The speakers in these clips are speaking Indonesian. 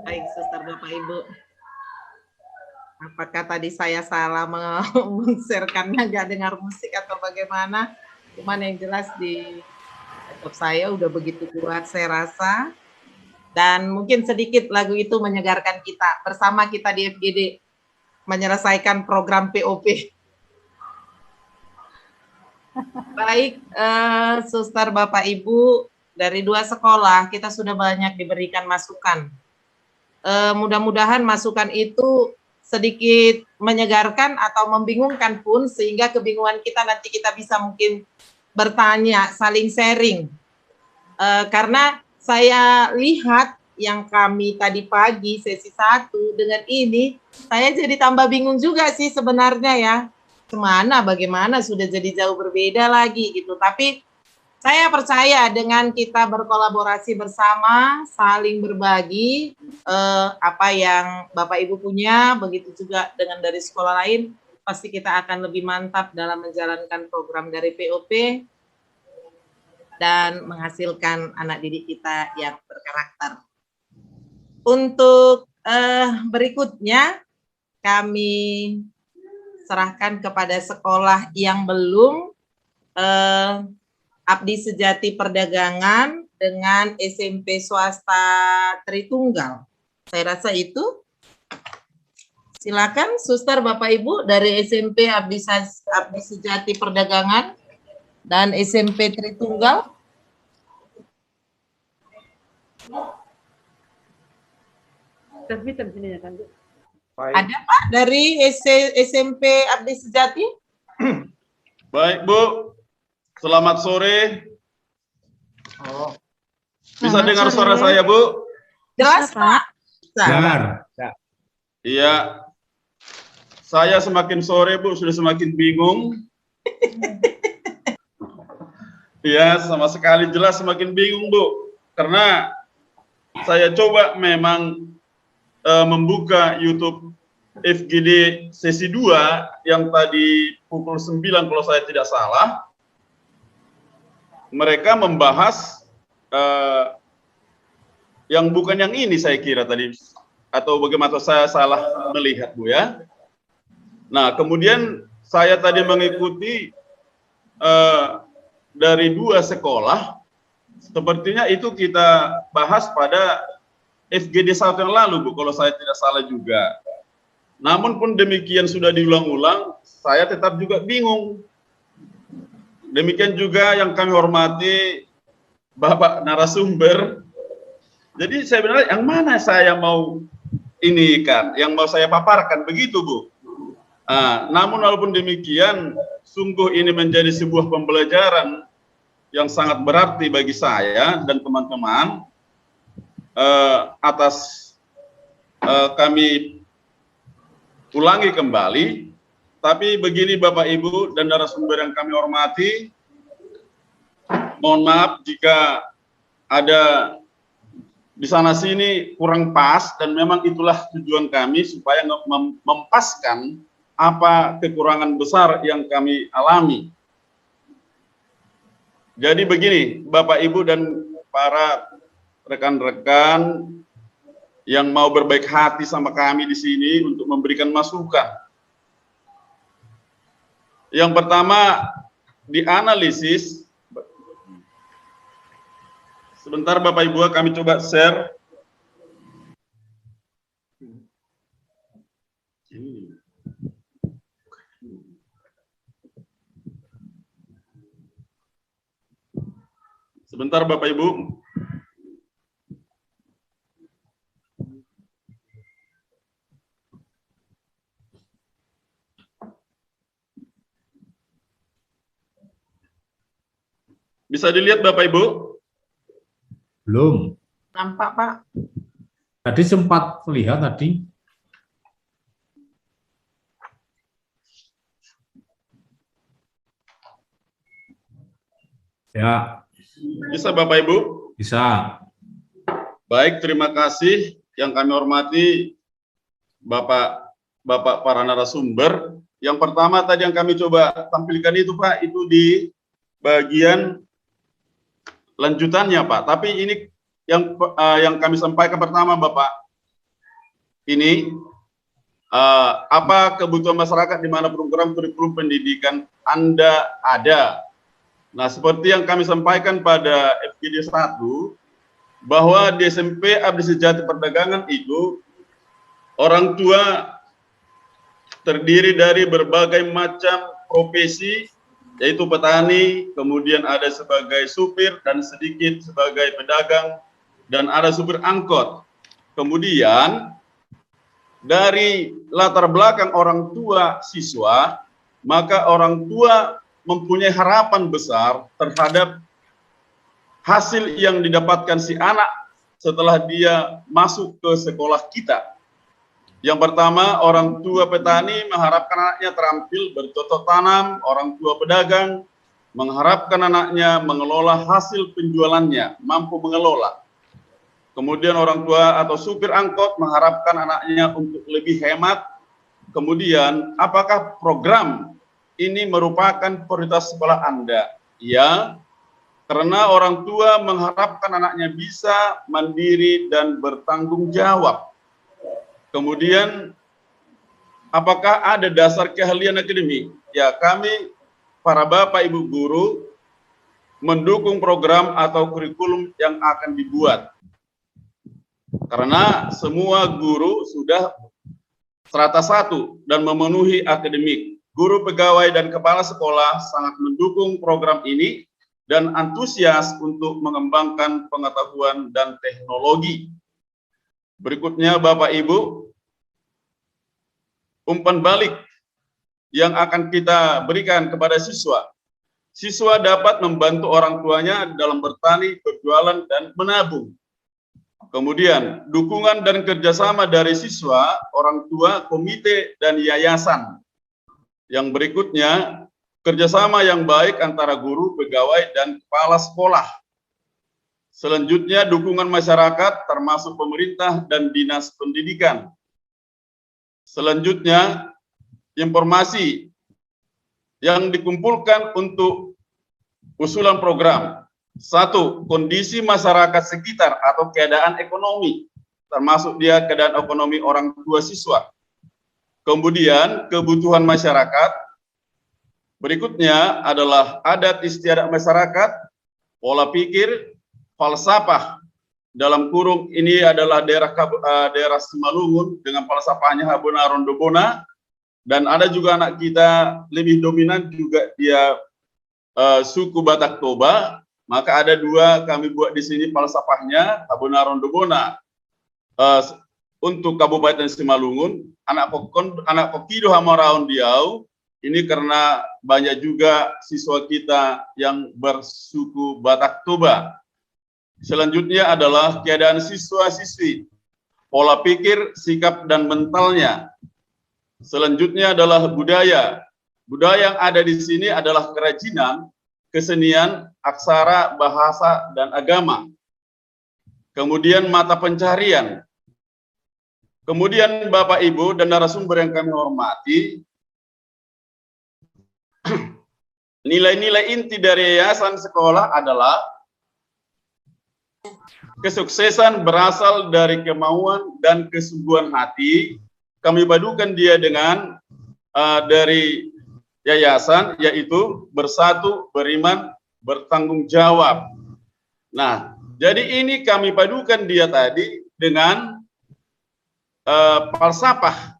Baik, Suster Bapak Ibu. Apakah tadi saya salah men-share-kannya nggak dengar musik atau bagaimana? Cuman yang jelas di laptop saya udah begitu kuat saya rasa. Dan mungkin sedikit lagu itu menyegarkan kita. Bersama kita di FGD menyelesaikan program POP. Baik, Suster Bapak Ibu, dari 2 sekolah kita sudah banyak diberikan masukan. Mudah-mudahan masukan itu sedikit menyegarkan atau membingungkan pun, sehingga kebingungan kita nanti kita bisa mungkin bertanya, saling sharing. Karena saya lihat yang kami tadi pagi sesi 1 dengan ini, saya jadi tambah bingung juga sih sebenarnya ya. Kemana, bagaimana, sudah jadi jauh berbeda lagi gitu. Tapi saya percaya dengan kita berkolaborasi bersama, saling berbagi apa yang Bapak Ibu punya, begitu juga dengan dari sekolah lain, pasti kita akan lebih mantap dalam menjalankan program dari POP dan menghasilkan anak didik kita yang berkarakter. Untuk berikutnya, kami serahkan kepada sekolah yang belum, Abdi Sejati Perdagangan dengan SMP swasta Tritunggal. Saya rasa itu. Silakan Suster Bapak Ibu dari SMP Abdi Sejati Perdagangan dan SMP Tritunggal. Ada Pak dari SMP Abdi Sejati? Baik Bu, selamat sore. Bisa dengar suara saya Bu? Jelas Pak? Dengar. Iya. Saya semakin sore Bu, sudah semakin bingung. Iya, sama sekali jelas semakin bingung Bu. Karena saya coba memang membuka YouTube FGD sesi 2 yang tadi pukul 9 kalau saya tidak salah. Mereka membahas yang bukan yang ini saya kira tadi, atau bagaimana saya salah melihat Bu ya. Nah kemudian saya tadi mengikuti dari 2 sekolah, sepertinya itu kita bahas pada FGD 1 yang lalu Bu, kalau saya tidak salah juga. Namun pun demikian sudah diulang-ulang, saya tetap juga bingung. Demikian juga yang kami hormati Bapak narasumber. Jadi sebenarnya yang mana saya mau ini kan, yang mau saya paparkan begitu Bu. Namun walaupun demikian, sungguh ini menjadi sebuah pembelajaran yang sangat berarti bagi saya dan teman-teman. Atas kami ulangi kembali, tapi begini Bapak Ibu dan narasumber yang kami hormati, mohon maaf jika ada di sana sini kurang pas, dan memang itulah tujuan kami supaya mempaskan apa kekurangan besar yang kami alami. Jadi begini Bapak Ibu dan para rekan-rekan yang mau berbaik hati sama kami di sini untuk memberikan masukan. Yang pertama, dianalisis. Sebentar Bapak Ibu, kami coba share. Sebentar Bapak Ibu. Bisa dilihat Bapak Ibu? Belum. Nampak Pak? Tadi sempat lihat tadi. Ya. Bisa Bapak Ibu? Bisa. Baik, terima kasih yang kami hormati Bapak para narasumber. Yang pertama tadi yang kami coba tampilkan itu Pak, itu di bagian lanjutannya Pak. Tapi ini yang kami sampaikan pertama Bapak, ini apa kebutuhan masyarakat di mana program kurikulum pendidikan Anda ada. Nah, seperti yang kami sampaikan pada FGD 1, bahwa di SMP Abdi Sejati Perdagangan itu orang tua terdiri dari berbagai macam profesi, yaitu petani, kemudian ada sebagai supir dan sedikit sebagai pedagang, dan ada supir angkot. Kemudian dari latar belakang orang tua siswa, maka orang tua mempunyai harapan besar terhadap hasil yang didapatkan si anak setelah dia masuk ke sekolah kita. Yang pertama, orang tua petani mengharapkan anaknya terampil bercocok tanam, orang tua pedagang mengharapkan anaknya mengelola hasil penjualannya, mampu mengelola. Kemudian orang tua atau supir angkot mengharapkan anaknya untuk lebih hemat. Kemudian, apakah program ini merupakan prioritas sekolah Anda? Ya, karena orang tua mengharapkan anaknya bisa mandiri dan bertanggung jawab. Kemudian, apakah ada dasar keahlian akademik? Ya, kami, para Bapak Ibu guru, mendukung program atau kurikulum yang akan dibuat. Karena semua guru sudah strata 1 dan memenuhi akademik. Guru, pegawai, dan kepala sekolah sangat mendukung program ini dan antusias untuk mengembangkan pengetahuan dan teknologi. Berikutnya, Bapak Ibu, umpan balik yang akan kita berikan kepada siswa. Siswa dapat membantu orang tuanya dalam bertani, berjualan, dan menabung. Kemudian, dukungan dan kerjasama dari siswa, orang tua, komite, dan yayasan. Yang berikutnya, kerjasama yang baik antara guru, pegawai, dan kepala sekolah. Selanjutnya, dukungan masyarakat termasuk pemerintah dan dinas pendidikan. Selanjutnya, informasi yang dikumpulkan untuk usulan program. 1. Kondisi masyarakat sekitar atau keadaan ekonomi, termasuk dia keadaan ekonomi orang tua siswa. Kemudian, kebutuhan masyarakat. Berikutnya adalah adat istiadat masyarakat, pola pikir, falsafah. Dalam kurung ini adalah daerah Simalungun dengan falsafahnya Habona Rondobona, dan ada juga anak kita lebih dominan juga dia suku Batak Toba. Maka ada 2 kami buat di sini falsafahnya Habona Rondobona untuk Kabupaten Simalungun, anak Kokido Hamaraun Diau. Ini karena banyak juga siswa kita yang bersuku Batak Toba. Selanjutnya adalah keadaan siswa-siswi, pola pikir, sikap, dan mentalnya. Selanjutnya adalah budaya. Budaya yang ada di sini adalah kerajinan, kesenian, aksara, bahasa, dan agama. Kemudian mata pencarian. Kemudian Bapak Ibu dan narasumber yang kami hormati, nilai-nilai inti dari yayasan sekolah adalah kesuksesan berasal dari kemauan dan kesungguhan hati. Kami padukan dia dengan dari yayasan, yaitu bersatu, beriman, bertanggung jawab. Nah, jadi ini kami padukan dia tadi dengan falsafah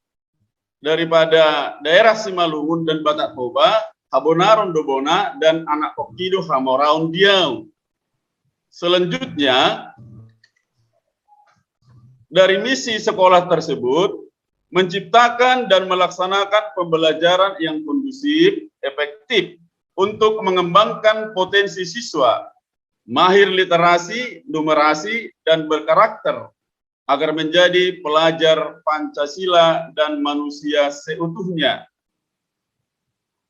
daripada daerah Simalungun dan Batak Toba, Habona Rondobona, dan anak Kokido Hamaraun Diau. Selanjutnya, dari misi sekolah tersebut, menciptakan dan melaksanakan pembelajaran yang kondusif, efektif, untuk mengembangkan potensi siswa, mahir literasi, numerasi, dan berkarakter, agar menjadi pelajar Pancasila dan manusia seutuhnya.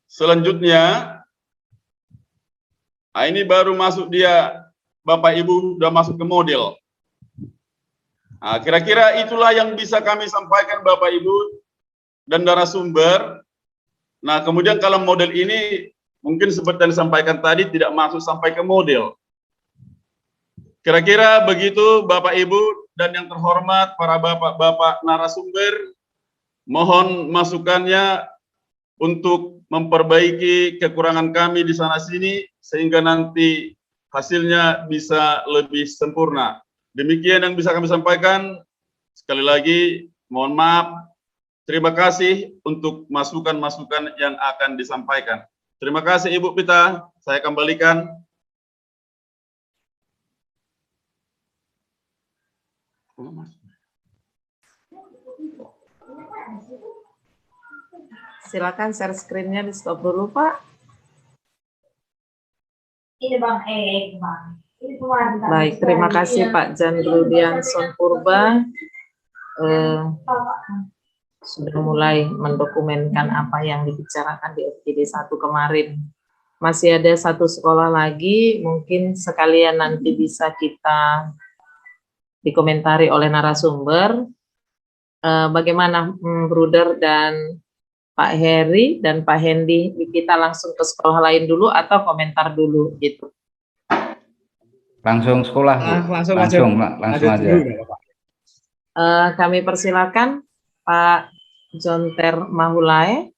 Selanjutnya, ini baru masuk dia, Bapak Ibu sudah masuk ke model. Kira-kira itulah yang bisa kami sampaikan Bapak Ibu dan narasumber. Nah, kemudian kalau model ini mungkin seperti yang disampaikan tadi tidak masuk sampai ke model. Kira-kira begitu Bapak Ibu dan yang terhormat para bapak-bapak narasumber, mohon masukannya untuk memperbaiki kekurangan kami di sana sini sehingga nanti hasilnya bisa lebih sempurna. Demikian yang bisa kami sampaikan. Sekali lagi mohon maaf. Terima kasih untuk masukan-masukan yang akan disampaikan. Terima kasih Ibu Pita. Saya kembalikan. Silakan share screen-nya di stop dulu, Pak. Ini Bang, Bang. Ini kemarin. Baik, terima kasih Pak Jandrudianson Purba. Sudah mulai mendokumenkan apa yang dibicarakan di FGD 1 kemarin. Masih ada satu sekolah lagi, mungkin sekalian nanti bisa kita dikomentari oleh narasumber. Bagaimana Bruder dan Pak Heri dan Pak Hendi, kita langsung ke sekolah lain dulu atau komentar dulu gitu? Langsung sekolah, Bu. Langsung aja. Kami persilakan Pak Jonter Mahulai.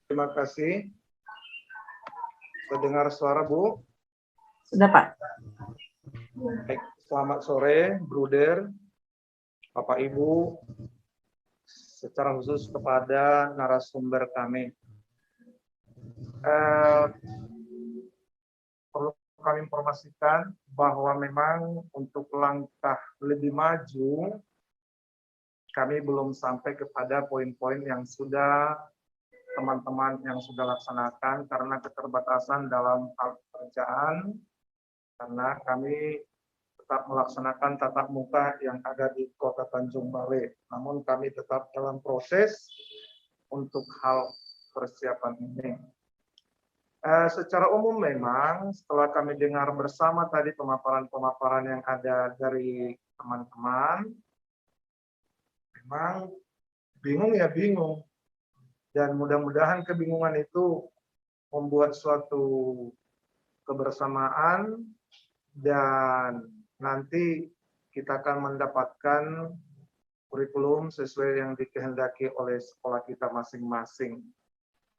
Terima kasih. Terdengar suara, Bu? Sudah, Pak. Baik, selamat sore, Bruder, Bapak Ibu, secara khusus kepada narasumber kami. Perlu kami informasikan bahwa memang untuk langkah lebih maju, kami belum sampai kepada poin-poin yang sudah teman-teman yang sudah laksanakan karena keterbatasan dalam hal pekerjaan, karena kami tetap melaksanakan tatap muka yang ada di Kota Tanjung Balai. Namun kami tetap dalam proses untuk hal persiapan ini. Secara umum memang setelah kami dengar bersama tadi pemaparan-pemaparan yang ada dari teman-teman, memang bingung ya bingung. Dan mudah-mudahan kebingungan itu membuat suatu kebersamaan dan nanti kita akan mendapatkan kurikulum sesuai yang dikehendaki oleh sekolah kita masing-masing.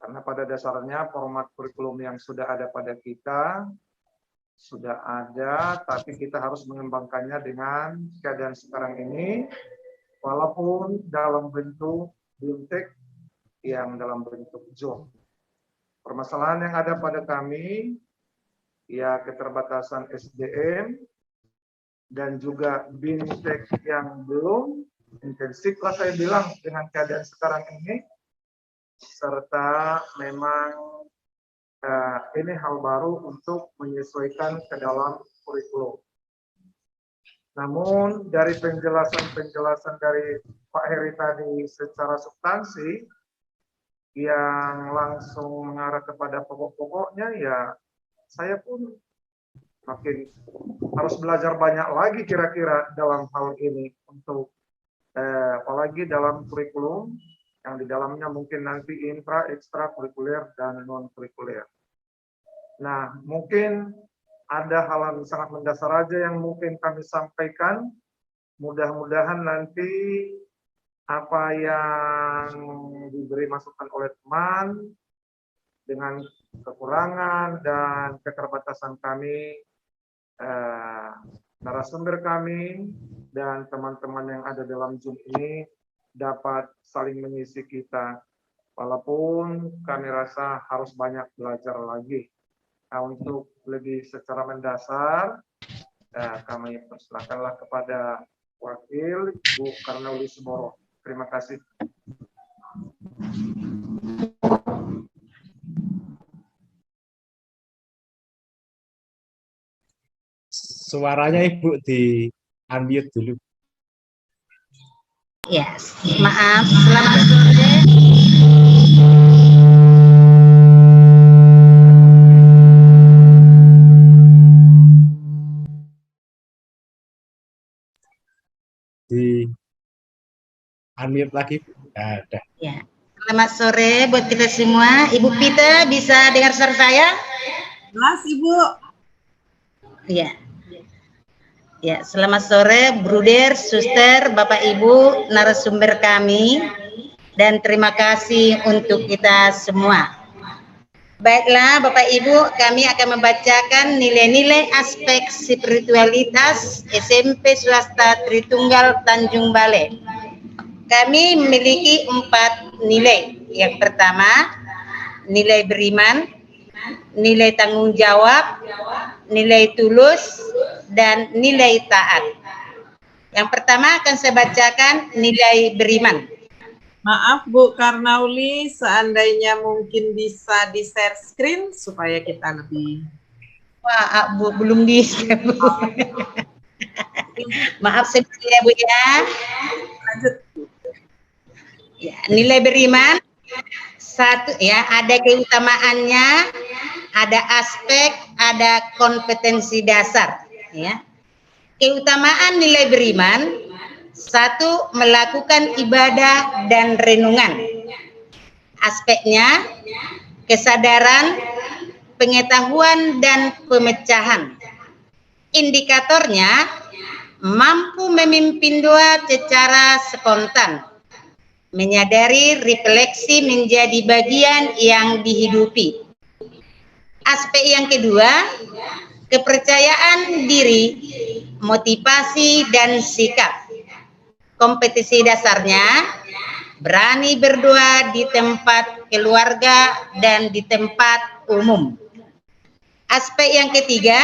Karena pada dasarnya format kurikulum yang sudah ada pada kita sudah ada, tapi kita harus mengembangkannya dengan keadaan sekarang ini, walaupun dalam bentuk BIMTEK yang dalam bentuk job. Permasalahan yang ada pada kami, ya keterbatasan SDM, dan juga BIMTEK yang belum intensif lah saya bilang dengan keadaan sekarang ini, serta memang ini hal baru untuk menyesuaikan ke dalam kurikulum. Namun dari penjelasan dari Pak Heri tadi secara substansi, yang langsung mengarah kepada pokok-pokoknya, ya saya pun makin harus belajar banyak lagi kira-kira dalam hal ini untuk apalagi dalam kurikulum yang di dalamnya mungkin nanti intra, ekstra kurikuler dan non kurikuler. Nah, mungkin ada hal yang sangat mendasar aja yang mungkin kami sampaikan. Mudah-mudahan nanti apa yang diberi masukan oleh teman dengan kekurangan dan keterbatasan kami, narasumber kami dan teman-teman yang ada dalam Zoom ini dapat saling mengisi kita, walaupun kami rasa harus banyak belajar lagi. Nah, untuk lebih secara mendasar, kami persilakanlah kepada wakil Bu Karnauli Suboro. Terima kasih. Suaranya Ibu di unmute dulu. Yes, maaf. Selamat sore. Di unmute lagi. Ada. Ya. Selamat sore buat kita semua. Ibu Pita bisa dengar suara saya? Jelas, Ibu. Iya. Ya, selamat sore, Bruder, Suster, Bapak Ibu, narasumber kami, dan terima kasih untuk kita semua. Baiklah, Bapak Ibu, kami akan membacakan nilai-nilai aspek spiritualitas SMP Swasta Tritunggal Tanjung Balai. Kami memiliki 4 nilai. Yang pertama, nilai beriman, nilai tanggung jawab, nilai tulus, dan nilai taat. Yang pertama akan saya bacakan nilai beriman. Maaf Bu Karnauli, seandainya mungkin bisa di-share screen supaya kita lebih... Wah, Bu, belum di-share, Bu. Maaf sebelumnya, Bu ya. Lanjut. Ya, nilai beriman satu ya, ada keutamaannya, ada aspek, ada kompetensi dasar ya. Keutamaan nilai beriman, satu, melakukan ibadah dan renungan. Aspeknya kesadaran, pengetahuan dan pemecahan. Indikatornya mampu memimpin doa secara spontan, menyadari refleksi menjadi bagian yang dihidupi. Aspek yang kedua, kepercayaan diri, motivasi dan sikap. Kompetensi dasarnya, berani berdoa di tempat keluarga dan di tempat umum. Aspek yang ketiga,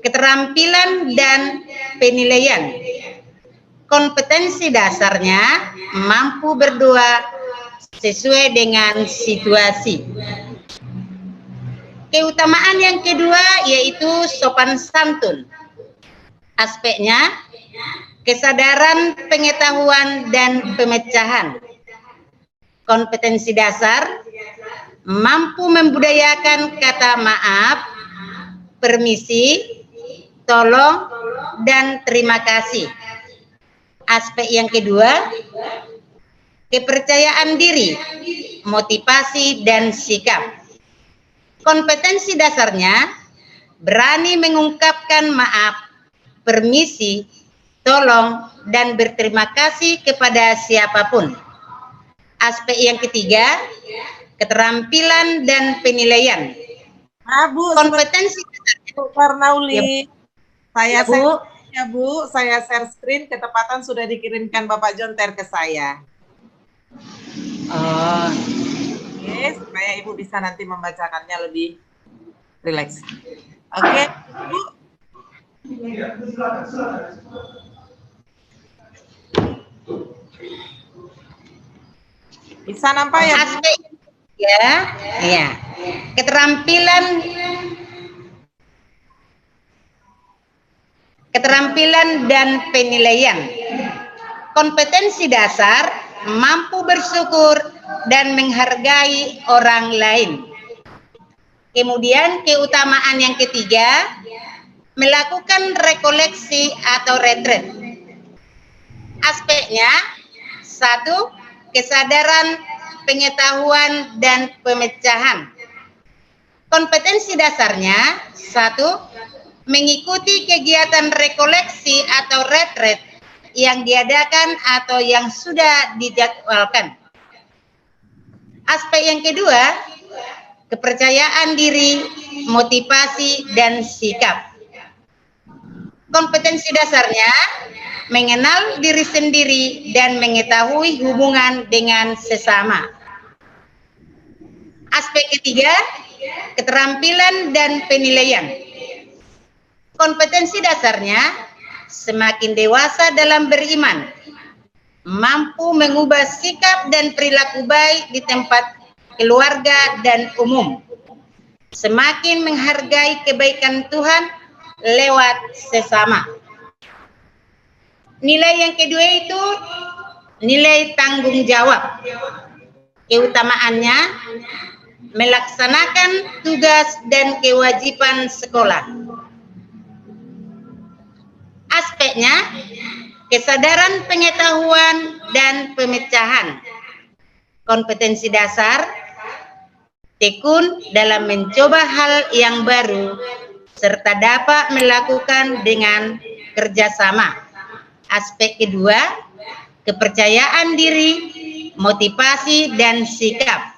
keterampilan dan penilaian. Kompetensi dasarnya mampu berdoa sesuai dengan situasi. Keutamaan yang kedua yaitu sopan santun. Aspeknya kesadaran, pengetahuan, dan pemecahan. Kompetensi dasar mampu membudayakan kata maaf, permisi, tolong, dan terima kasih. Aspek yang kedua, kepercayaan diri, motivasi, dan sikap. Kompetensi dasarnya, berani mengungkapkan maaf, permisi, tolong, dan berterima kasih kepada siapapun. Aspek yang ketiga, keterampilan dan penilaian. Bu, Kompetensi Bu Karnauli, saya Bu. Ya Bu, saya share screen, ketepatan sudah dikirimkan Bapak Jonter ke saya. Oke, supaya Ibu bisa nanti membacakannya lebih rileks. Oke, Bu. Bisa nampak ya? Aspek ya. Keterampilan dan penilaian. Kompetensi dasar, mampu bersyukur dan menghargai orang lain. Kemudian keutamaan yang ketiga, melakukan rekoleksi atau retret. Aspeknya, satu, kesadaran, pengetahuan, dan pemecahan. Kompetensi dasarnya, satu, mengikuti kegiatan rekoleksi atau retret yang diadakan atau yang sudah dijadwalkan. Aspek yang kedua, kepercayaan diri, motivasi, dan sikap. Kompetensi dasarnya, mengenal diri sendiri dan mengetahui hubungan dengan sesama. Aspek ketiga, keterampilan dan penilaian. Kompetensi dasarnya, semakin dewasa dalam beriman, mampu mengubah sikap dan perilaku baik di tempat keluarga dan umum, semakin menghargai kebaikan Tuhan lewat sesama. Nilai yang kedua itu nilai tanggung jawab. Keutamaannya, melaksanakan tugas dan kewajiban sekolah. Aspeknya, kesadaran, pengetahuan, dan pemecahan. Kompetensi dasar, tekun dalam mencoba hal yang baru, serta dapat melakukan dengan kerjasama. Aspek kedua, kepercayaan diri, motivasi, dan sikap.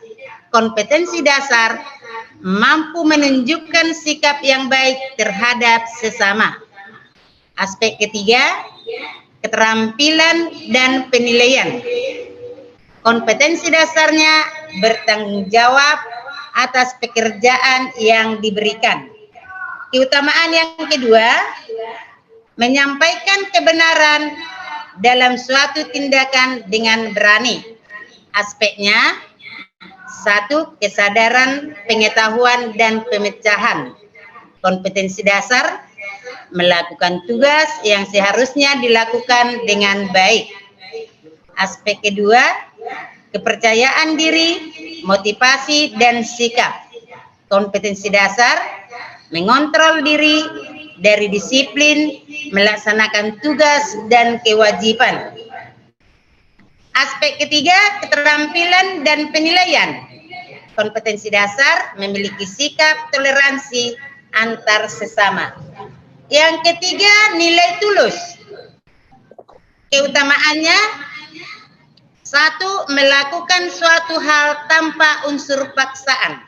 Kompetensi dasar mampu menunjukkan sikap yang baik terhadap sesama. Aspek ketiga, keterampilan dan penilaian. Kompetensi dasarnya bertanggung jawab atas pekerjaan yang diberikan. Keutamaan yang kedua, menyampaikan kebenaran dalam suatu tindakan dengan berani. Aspeknya, satu, kesadaran, pengetahuan, dan pemecahan. Kompetensi dasar, melakukan tugas yang seharusnya dilakukan dengan baik. Aspek kedua, kepercayaan diri, motivasi, dan sikap. Kompetensi dasar, mengontrol diri dari disiplin, melaksanakan tugas dan kewajiban. Aspek ketiga, keterampilan dan penilaian. Kompetensi dasar memiliki sikap toleransi antar sesama. Yang ketiga, nilai tulus. Keutamaannya, satu, melakukan suatu hal tanpa unsur paksaan.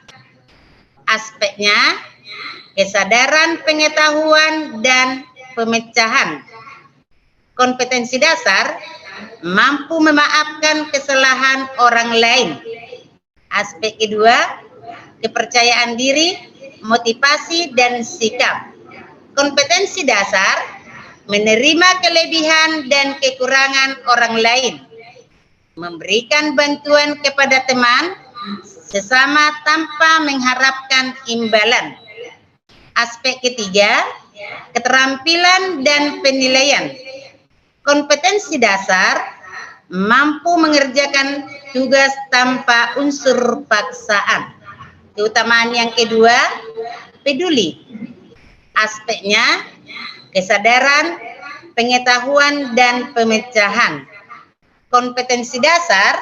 Aspeknya, kesadaran, pengetahuan, dan pemecahan. Kompetensi dasar mampu memaafkan kesalahan orang lain. Aspek kedua, kepercayaan diri, motivasi, dan sikap. Kompetensi dasar menerima kelebihan dan kekurangan orang lain, memberikan bantuan kepada teman sesama tanpa mengharapkan imbalan. Aspek ketiga, keterampilan dan penilaian. Kompetensi dasar mampu mengerjakan tugas tanpa unsur paksaan. Keutamaan yang kedua, peduli. Aspeknya, kesadaran, pengetahuan, dan pemecahan. Kompetensi dasar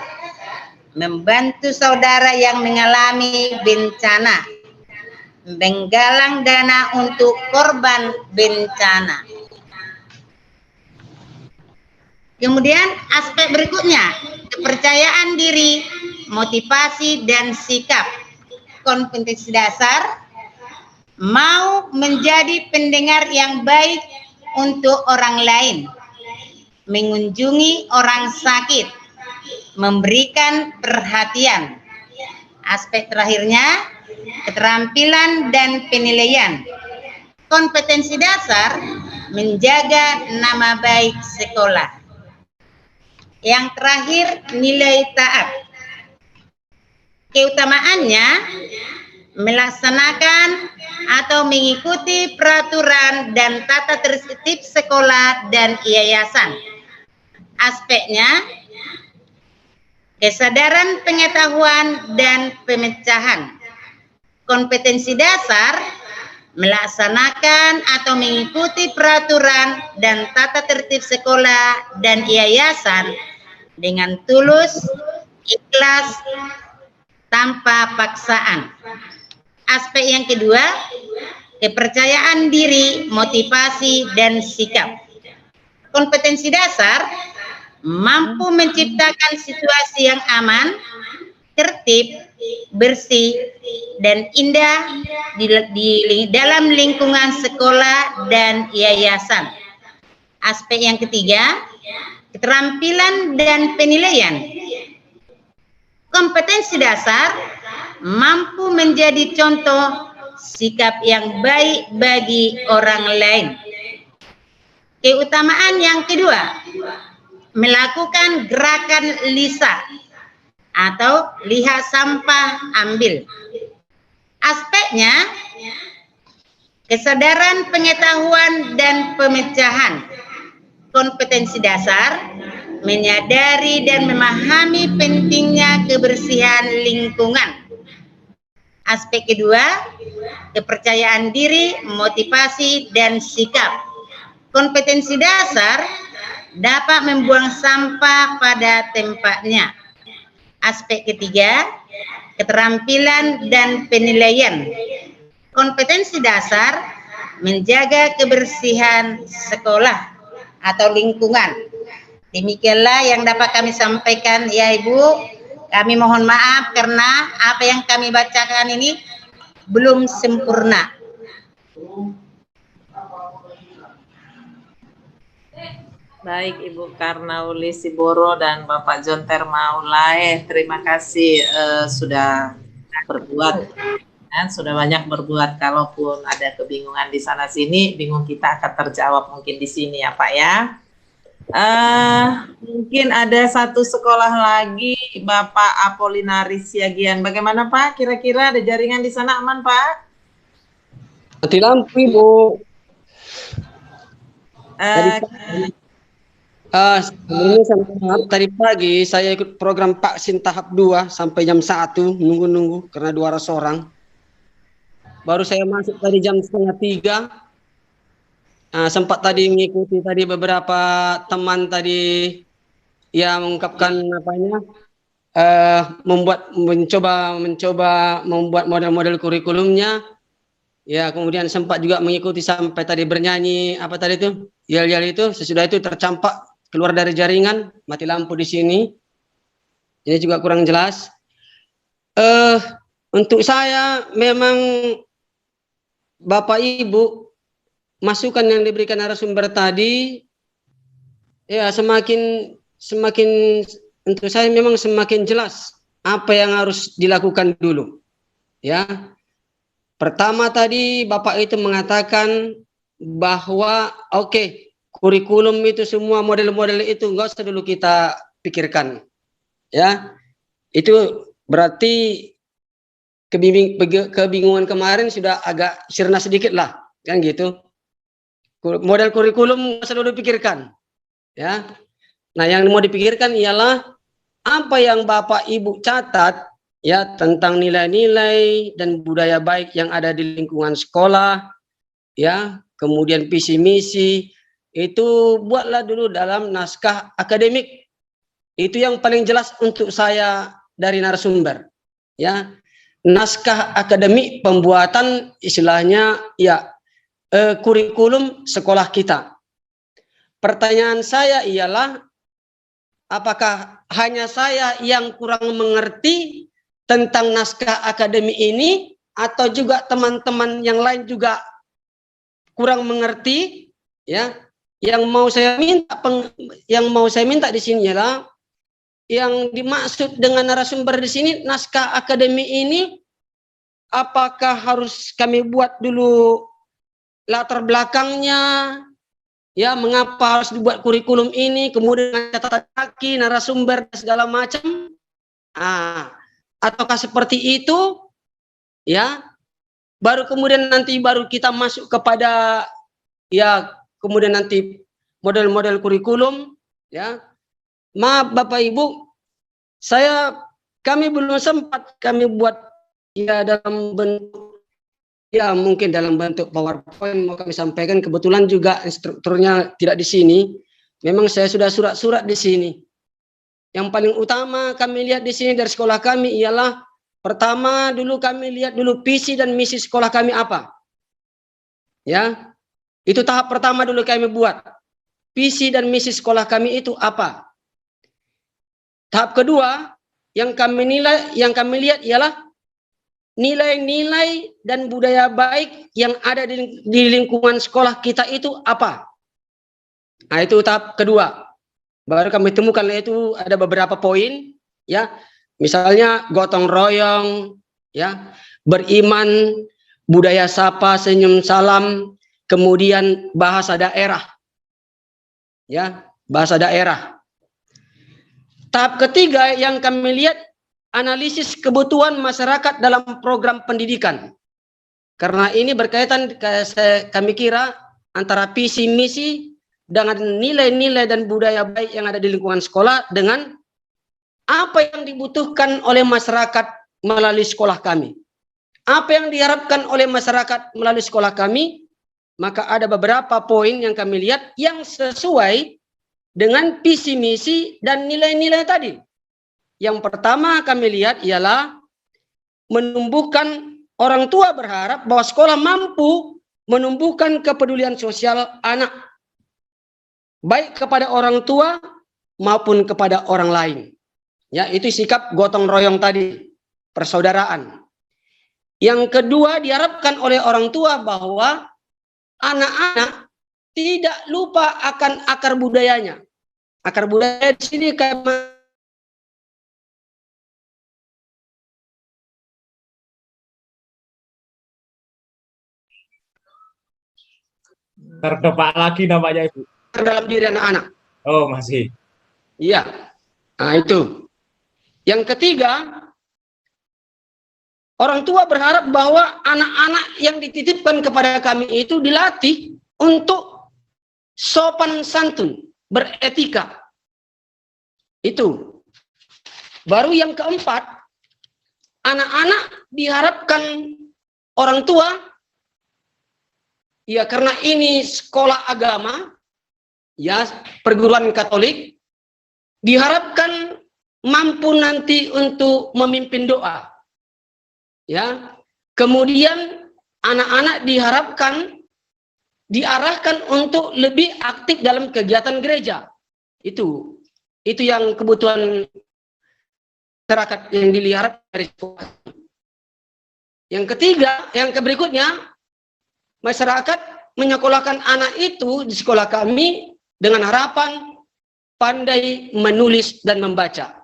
membantu saudara yang mengalami bencana, menggalang dana untuk korban bencana. Kemudian aspek berikutnya, kepercayaan diri, motivasi, dan sikap. Kompetensi dasar mau menjadi pendengar yang baik untuk orang lain, mengunjungi orang sakit, memberikan perhatian. Aspek terakhirnya, keterampilan dan penilaian. Kompetensi dasar menjaga nama baik sekolah. Yang terakhir, nilai taat. Keutamaannya, melaksanakan atau mengikuti peraturan dan tata tertib sekolah dan yayasan. Aspeknya, kesadaran, pengetahuan, dan pemecahan. Kompetensi dasar melaksanakan atau mengikuti peraturan dan tata tertib sekolah dan yayasan dengan tulus, ikhlas, tanpa paksaan. Aspek yang kedua, kepercayaan diri, motivasi, dan sikap. Kompetensi dasar mampu menciptakan situasi yang aman, tertib, bersih, dan indah di dalam lingkungan sekolah dan yayasan. Aspek yang ketiga, keterampilan dan penilaian. Kompetensi dasar mampu menjadi contoh sikap yang baik bagi orang lain. Keutamaan yang kedua, melakukan gerakan lisa atau lihat sampah ambil. Aspeknya, kesadaran, pengetahuan, dan pemecahan. Kompetensi dasar menyadari dan memahami pentingnya kebersihan lingkungan. Aspek kedua, kepercayaan diri, motivasi, dan sikap. Kompetensi dasar dapat membuang sampah pada tempatnya. Aspek ketiga, keterampilan dan penilaian. Kompetensi dasar, menjaga kebersihan sekolah atau lingkungan. Demikianlah yang dapat kami sampaikan ya Ibu. Kami mohon maaf karena apa yang kami bacakan ini belum sempurna. Baik Ibu Karnauli Siboro dan Bapak Jonter Maulae, terima kasih sudah berbuat. Sudah banyak berbuat, kalaupun ada kebingungan di sana sini, bingung kita akan terjawab mungkin di sini ya Pak ya. Mungkin ada satu sekolah lagi, Bapak Apolinaris Siagian. Bagaimana Pak? Kira-kira ada jaringan di sana aman Pak? Mati lampu Ibu. Sebelumnya tadi pagi saya ikut program vaksin tahap 2 sampai jam 1 nunggu-nunggu karena 200 orang. Baru saya masuk tadi jam 2:30. Sempat tadi mengikuti tadi beberapa teman tadi yang mengungkapkan mencoba membuat model-model kurikulumnya. Ya, kemudian sempat juga mengikuti sampai tadi bernyanyi apa tadi itu? Yel-yel itu. Sesudah itu tercampak keluar dari jaringan, mati lampu di sini. Ini juga kurang jelas. Untuk saya memang Bapak Ibu, masukan yang diberikan narasumber tadi, ya semakin untuk saya memang semakin jelas apa yang harus dilakukan dulu. Ya, pertama tadi Bapak itu mengatakan bahwa oke, kurikulum itu semua model-model itu enggak usah dulu kita pikirkan. Ya, itu berarti kebingungan kemarin sudah agak sirna sedikit lah, kan gitu. Model kurikulum nggak usah dulu pikirkan, ya. Nah, yang mau dipikirkan ialah apa yang Bapak Ibu catat, ya, tentang nilai-nilai dan budaya baik yang ada di lingkungan sekolah, ya. Kemudian visi misi itu buatlah dulu dalam naskah akademik. Itu yang paling jelas untuk saya dari narasumber, ya. Naskah akademik pembuatan istilahnya ya kurikulum sekolah kita. Pertanyaan saya ialah apakah hanya saya yang kurang mengerti tentang naskah akademik ini atau juga teman-teman yang lain juga kurang mengerti, ya. Yang mau saya minta di sini ialah yang dimaksud dengan narasumber di sini naskah akademik ini, apakah harus kami buat dulu latar belakangnya, ya, mengapa harus dibuat kurikulum ini, kemudian catatan kaki, narasumber segala macam, ataukah seperti itu, ya, baru kemudian nanti baru kita masuk kepada, ya, kemudian nanti model-model kurikulum, ya. Maaf Bapak Ibu, kami belum sempat kami buat ya dalam bentuk, ya mungkin dalam bentuk PowerPoint mau kami sampaikan. Kebetulan juga instrukturnya tidak di sini. Memang saya sudah surat-surat di sini. Yang paling utama kami lihat di sini dari sekolah kami ialah pertama dulu kami lihat dulu visi dan misi sekolah kami apa. Ya, itu tahap pertama dulu kami buat. Visi dan misi sekolah kami itu apa? Tahap kedua yang kami lihat ialah nilai-nilai dan budaya baik yang ada di lingkungan sekolah kita itu apa? Nah, itu tahap kedua. Baru kami temukan itu ada beberapa poin, ya. Misalnya gotong royong, ya, beriman, budaya sapa, senyum salam, kemudian bahasa daerah. Ya, bahasa daerah. Tahap ketiga yang kami lihat analisis kebutuhan masyarakat dalam program pendidikan. Karena ini berkaitan, kami kira, antara visi misi dengan nilai-nilai dan budaya baik yang ada di lingkungan sekolah dengan apa yang dibutuhkan oleh masyarakat melalui sekolah kami. Apa yang diharapkan oleh masyarakat melalui sekolah kami, maka ada beberapa poin yang kami lihat yang sesuai dengan visi misi dan nilai-nilai tadi. yang pertama kami lihat ialah menumbuhkan, orang tua berharap bahwa sekolah mampu menumbuhkan kepedulian sosial anak, baik kepada orang tua maupun kepada orang lain. Ya, itu sikap gotong royong tadi, persaudaraan. Yang kedua, diharapkan oleh orang tua bahwa anak-anak tidak lupa akan akar budayanya. Akar budaya di sini kayak Terdepak lagi namanya Ibu. dalam diri anak-anak. Oh, masih. Iya. Nah, itu. Yang ketiga, orang tua berharap bahwa anak-anak yang dititipkan kepada kami itu dilatih untuk sopan santun, beretika. Itu. Baru yang keempat, anak-anak diharapkan orang tua, ya karena ini sekolah agama, ya perguruan Katolik, diharapkan mampu nanti untuk memimpin doa. Ya. Kemudian anak-anak diarahkan untuk lebih aktif dalam kegiatan gereja. Itu yang kebutuhan masyarakat yang dilihat dari sekolah. Yang ketiga, yang berikutnya, masyarakat menyekolahkan anak itu di sekolah kami dengan harapan pandai menulis dan membaca.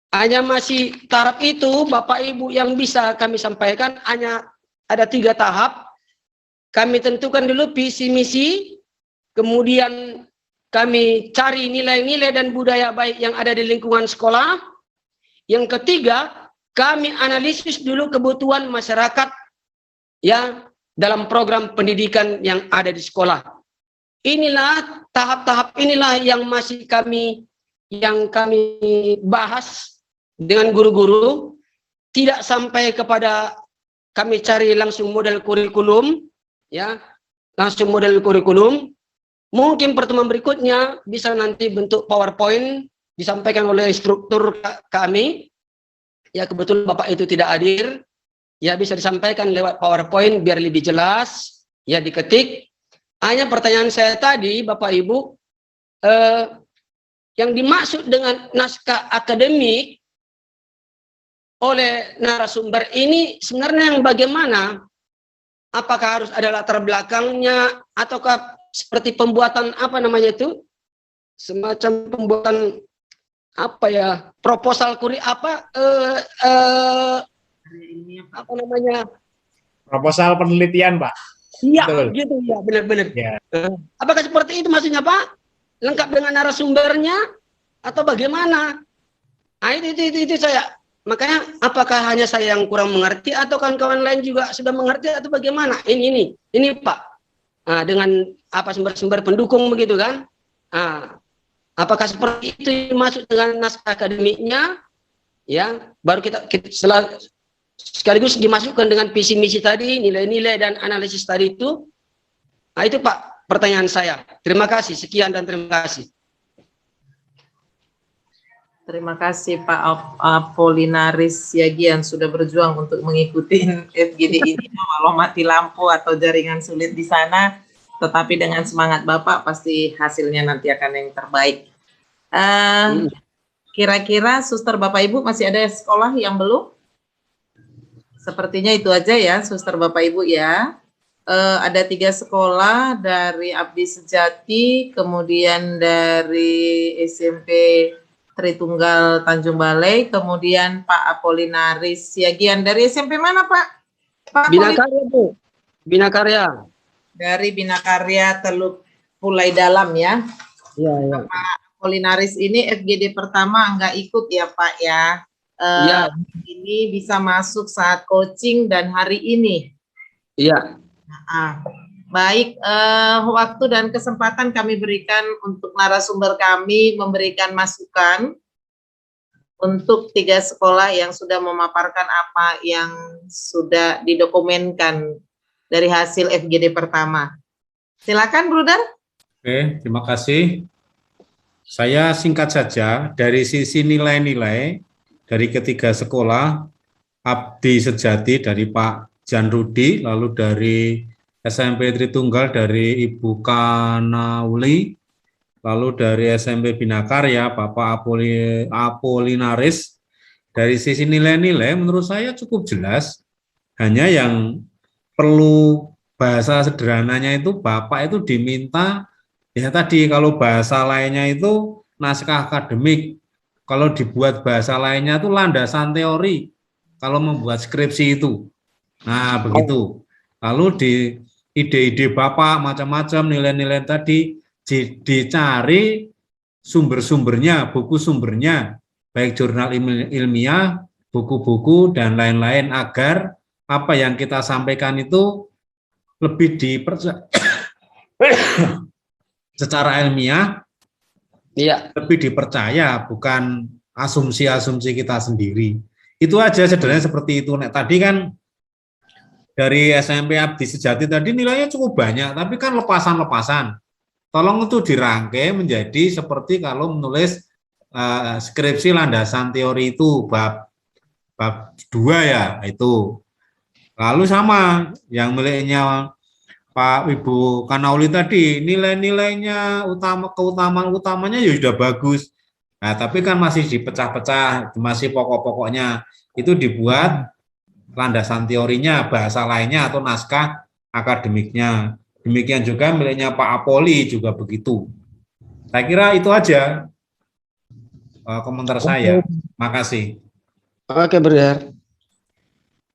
Hanya masih tahap itu, Bapak Ibu, yang bisa kami sampaikan hanya ada 3 tahap. Kami tentukan dulu visi misi, kemudian kami cari nilai-nilai dan budaya baik yang ada di lingkungan sekolah. Yang ketiga, kami analisis dulu kebutuhan masyarakat ya dalam program pendidikan yang ada di sekolah. Inilah tahap-tahap inilah yang masih kami bahas dengan guru-guru, tidak sampai kepada kami cari langsung model kurikulum, ya, langsung model kurikulum. Mungkin pertemuan berikutnya bisa nanti bentuk PowerPoint disampaikan oleh struktur kami. Ya kebetulan Bapak itu tidak hadir, ya bisa disampaikan lewat PowerPoint biar lebih jelas, ya diketik. Hanya pertanyaan saya tadi, Bapak Ibu, yang dimaksud dengan naskah akademik oleh narasumber ini sebenarnya yang bagaimana? Apakah harus ada latar belakangnya, ataukah seperti pembuatan apa namanya itu, semacam pembuatan apa ya, proposal apa namanya, Proposal penelitian, Pak. iya Betul. gitu ya, benar-benar. Ya. Apakah seperti itu maksudnya, Pak? Lengkap dengan narasumbernya atau bagaimana? Nah, itu saya. Makanya apakah hanya saya yang kurang mengerti atau kawan-kawan lain juga sudah mengerti atau bagaimana? Ini Pak. Nah, dengan apa sumber-sumber pendukung begitu kan? Nah, apakah seperti itu masuk dengan naskah akademiknya? Ya, baru kita sekaligus dimasukkan dengan visi misi tadi, nilai-nilai dan analisis tadi itu. Nah, itu Pak pertanyaan saya. Terima kasih, sekian dan terima kasih. Terima kasih Pak Apolinaris Siagian sudah berjuang untuk mengikuti FGD ini, walau mati lampu atau jaringan sulit di sana, tetapi dengan semangat Bapak pasti hasilnya nanti akan yang terbaik. Kira-kira Suster Bapak Ibu masih ada sekolah yang belum? Sepertinya itu aja ya Suster Bapak Ibu ya. Ada 3 sekolah dari Abdi Sejati, kemudian dari SMP Tritunggal Tanjung Balai, kemudian Pak Apolinaris Siagian. Dari SMP mana Pak? Pak Binakarya Bu. Binakarya. Dari Binakarya Teluk Pulai Dalam ya. Iya. Pak Apolinaris ini FGD pertama nggak ikut ya Pak ya. Iya. Ini bisa masuk saat coaching dan hari ini. Iya. Baik, waktu dan kesempatan kami berikan untuk narasumber kami memberikan masukan untuk 3 sekolah yang sudah memaparkan apa yang sudah didokumenkan dari hasil FGD pertama. Silakan, Bruder. Oke, terima kasih. Saya singkat saja, dari sisi nilai-nilai, dari ketiga sekolah, Abdi Sejati dari Pak Jan Rudi, lalu dari SMP Tritunggal dari Ibu Kanauli, lalu dari SMP Bina Karya Bapak Apolinaris. Dari sisi nilai-nilai menurut saya cukup jelas, hanya yang perlu bahasa sederhananya itu Bapak itu diminta, ya tadi kalau bahasa lainnya itu naskah akademik, kalau dibuat bahasa lainnya itu landasan teori, kalau membuat skripsi itu. Nah, begitu. Lalu di ide-ide Bapak macam-macam, nilai-nilai tadi dicari sumber-sumbernya, buku sumbernya, baik jurnal ilmiah, buku-buku, dan lain-lain, agar apa yang kita sampaikan itu lebih dipercaya secara ilmiah, Iya. lebih dipercaya, bukan asumsi-asumsi kita sendiri. Itu aja sederhananya seperti itu. Nah, tadi kan dari SMP Abdi Sejati tadi nilainya cukup banyak, tapi kan lepasan-lepasan. Tolong itu dirangkai menjadi seperti kalau menulis skripsi landasan teori itu bab 2 ya, itu. Lalu sama yang miliknya Pak Ibu Kanauli tadi, nilai-nilainya keutamaan utamanya ya sudah bagus. Nah, tapi kan masih dipecah-pecah, masih pokok-pokoknya itu dibuat landasan teorinya, bahasa lainnya atau naskah akademiknya. Demikian juga miliknya Pak Apoli juga begitu. Saya kira itu aja komentar saya. Makasih. Oke, Bruder.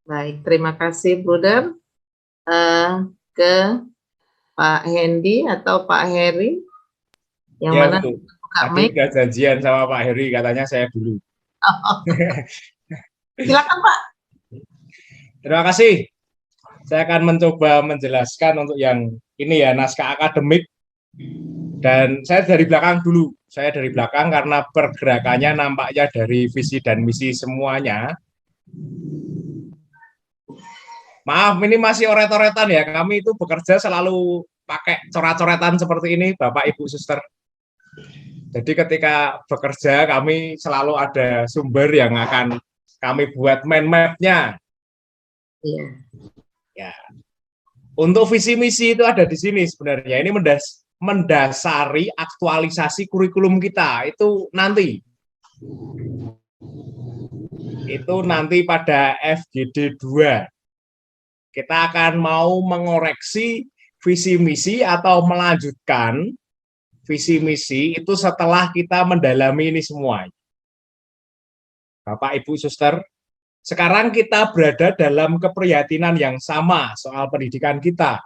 Baik, terima kasih, Bruder. Ke Pak Hendy atau Pak Heri, yang Ya, mana Bu. buka Tadi mic. udah janjian sama Pak Heri, katanya saya dulu. Silakan, Pak. Terima kasih. Saya akan mencoba menjelaskan untuk yang ini ya, naskah akademik. Dan saya dari belakang dulu. Saya dari belakang karena pergerakannya nampaknya dari visi dan misi semuanya. Maaf, ini masih oret-oretan ya. Kami itu bekerja selalu pakai coret-coretan seperti ini, Bapak Ibu Suster. Jadi ketika bekerja kami selalu ada sumber yang akan kami buat mind map-nya. Iya. Ya. Untuk visi misi itu ada di sini sebenarnya. Ini mendasari aktualisasi kurikulum kita. Itu nanti pada FGD 2. Kita akan mau mengoreksi visi misi atau melanjutkan visi misi itu setelah kita mendalami ini semua. Bapak Ibu Suster, sekarang kita berada dalam keprihatinan yang sama soal pendidikan kita.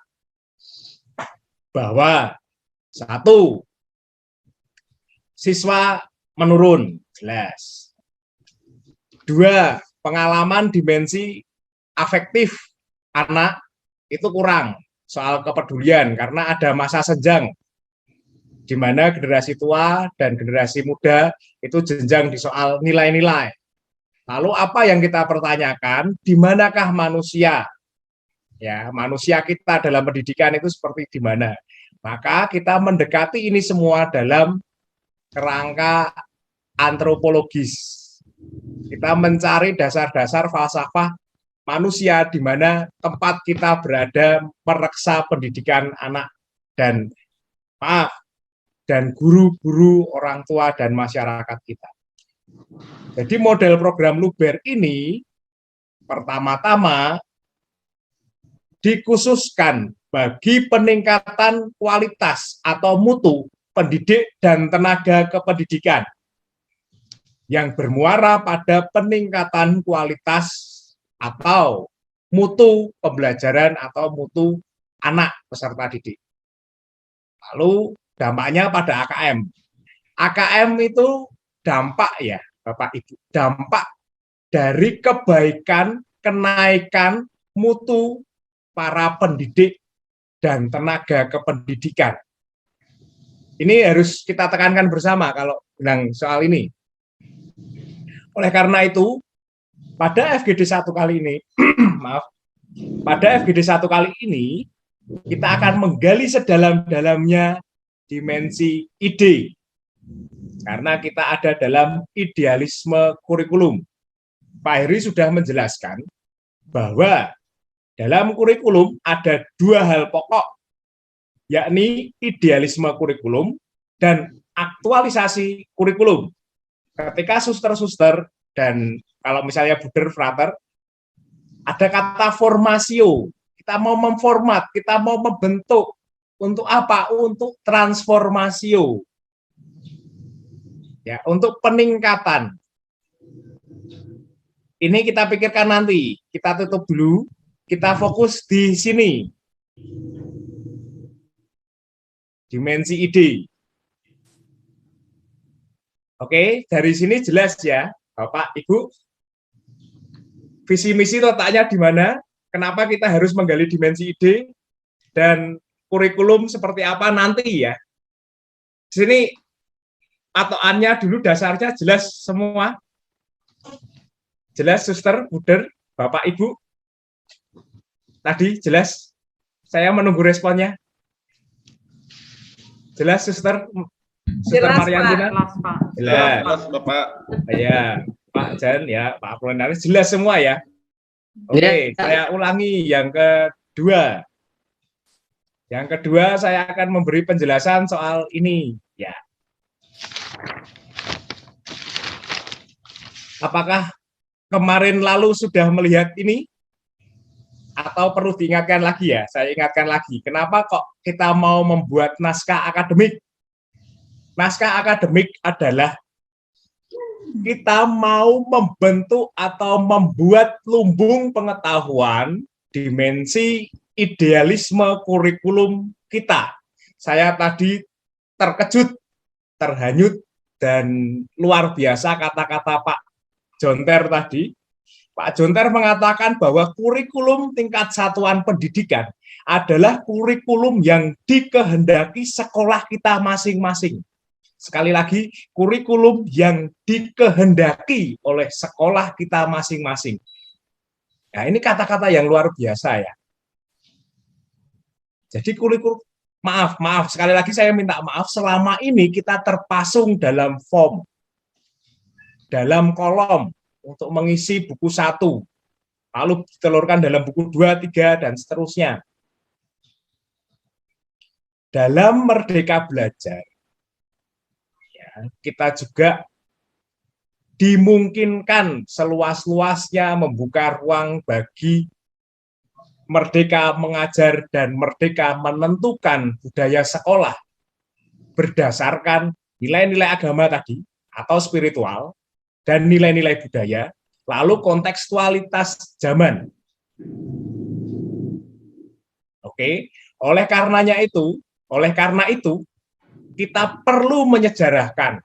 Bahwa 1, siswa menurun, jelas. 2, pengalaman dimensi afektif anak itu kurang soal kepedulian karena ada masa senjang di mana generasi tua dan generasi muda itu jenjang di soal nilai-nilai. Lalu apa yang kita pertanyakan, di manakah manusia? Ya, manusia kita dalam pendidikan itu seperti di mana? Maka kita mendekati ini semua dalam kerangka antropologis. Kita mencari dasar-dasar falsafah manusia di mana tempat kita berada mereksa pendidikan anak dan guru-guru, orang tua dan masyarakat kita. Jadi model program Luber ini pertama-tama dikhususkan bagi peningkatan kualitas atau mutu pendidik dan tenaga kependidikan yang bermuara pada peningkatan kualitas atau mutu pembelajaran atau mutu anak peserta didik. Lalu dampaknya pada AKM. AKM itu dampak ya, Bapak Ibu, dampak dari kebaikan, kenaikan mutu para pendidik dan tenaga kependidikan. Ini harus kita tekankan bersama kalau bilang soal ini. Oleh karena itu, pada FGD 1 kali ini, pada FGD 1 kali ini, kita akan menggali sedalam-dalamnya dimensi ide Karena kita ada dalam idealisme kurikulum. Pak Heri sudah menjelaskan bahwa dalam kurikulum ada dua hal pokok, yakni idealisme kurikulum dan aktualisasi kurikulum. Ketika suster-suster dan kalau misalnya Buder Frater, ada kata formasio, kita mau memformat, kita mau membentuk. Untuk apa? Untuk transformasio. Ya, untuk peningkatan. Ini kita pikirkan nanti. Kita tutup dulu. Kita fokus di sini. Dimensi ide. Oke, dari sini jelas ya, Bapak, Ibu. Visi misi letaknya di mana? Kenapa kita harus menggali dimensi ide? Dan kurikulum seperti apa nanti ya. Di sini patokannya dulu dasarnya jelas semua. Jelas Suster, Buder, Bapak, Ibu. Tadi jelas. Saya menunggu responnya. Jelas Suster, Suster Mariantina. Jelas. Jelas, Bapak. Ya, Pak Jan ya, Pak Apolinaris jelas semua ya. Oke, saya ulangi yang kedua. Yang kedua, saya akan memberi penjelasan soal ini. Ya. Apakah kemarin lalu sudah melihat ini? Atau perlu diingatkan lagi ya? Saya ingatkan lagi. Kenapa kok kita mau membuat naskah akademik? Naskah akademik adalah kita mau membentuk atau membuat lumbung pengetahuan dimensi idealisme kurikulum kita. Saya tadi terkejut, terhanyut, dan luar biasa kata-kata Pak Jonter tadi. Pak Jonter mengatakan bahwa kurikulum tingkat satuan pendidikan adalah kurikulum yang dikehendaki sekolah kita masing-masing. Sekali lagi, kurikulum yang dikehendaki oleh sekolah kita masing-masing. Nah, ini kata-kata yang luar biasa ya. Jadi kurikulum, maaf, sekali lagi saya minta maaf, selama ini kita terpasung dalam form, dalam kolom, untuk mengisi buku 1, lalu ditelurkan dalam buku 2, 3, dan seterusnya. Dalam Merdeka Belajar, ya, kita juga dimungkinkan seluas-luasnya membuka ruang bagi merdeka mengajar dan merdeka menentukan budaya sekolah berdasarkan nilai-nilai agama tadi atau spiritual dan nilai-nilai budaya, lalu kontekstualitas zaman. Oke, oleh karena itu kita perlu menyejarahkan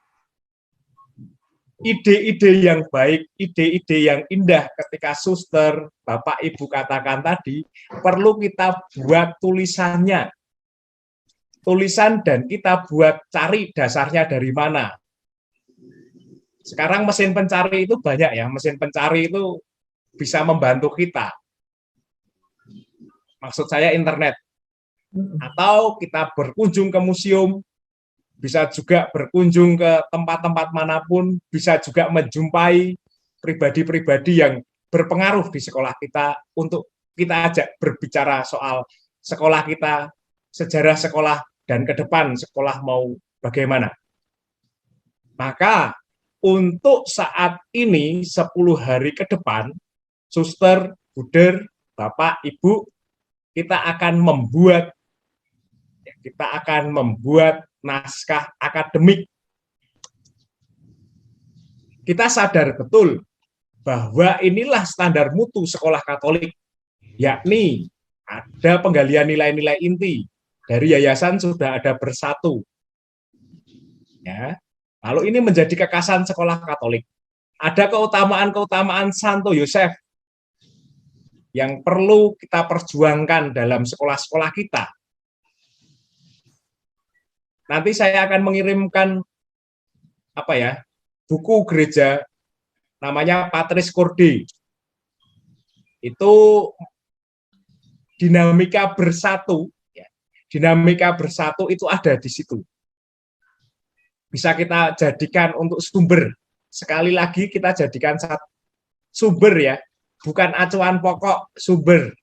ide-ide yang baik, ide-ide yang indah ketika Suster, Bapak, Ibu katakan tadi, perlu kita buat tulisannya. Tulisan dan kita buat cari dasarnya dari mana. Sekarang mesin pencari itu banyak ya, mesin pencari itu bisa membantu kita. Maksud saya internet. Atau kita berkunjung ke museum, bisa juga berkunjung ke tempat-tempat manapun, bisa juga menjumpai pribadi-pribadi yang berpengaruh di sekolah kita untuk kita ajak berbicara soal sekolah kita, sejarah sekolah, dan ke depan sekolah mau bagaimana. Maka untuk saat ini 10 hari ke depan, Suster, Buder, Bapak, Ibu, kita akan membuat naskah akademik. Kita sadar betul bahwa inilah standar mutu sekolah Katolik, yakni ada penggalian nilai-nilai inti dari yayasan sudah ada bersatu. Ya. Lalu ini menjadi kekasan sekolah Katolik. Ada keutamaan-keutamaan Santo Yosef yang perlu kita perjuangkan dalam sekolah-sekolah kita. Nanti saya akan mengirimkan buku gereja namanya Patris Corde. Itu dinamika bersatu, ya. Dinamika bersatu itu ada di situ. bisa kita jadikan untuk sumber. Sekali lagi kita jadikan sumber ya, bukan acuan pokok, sumber.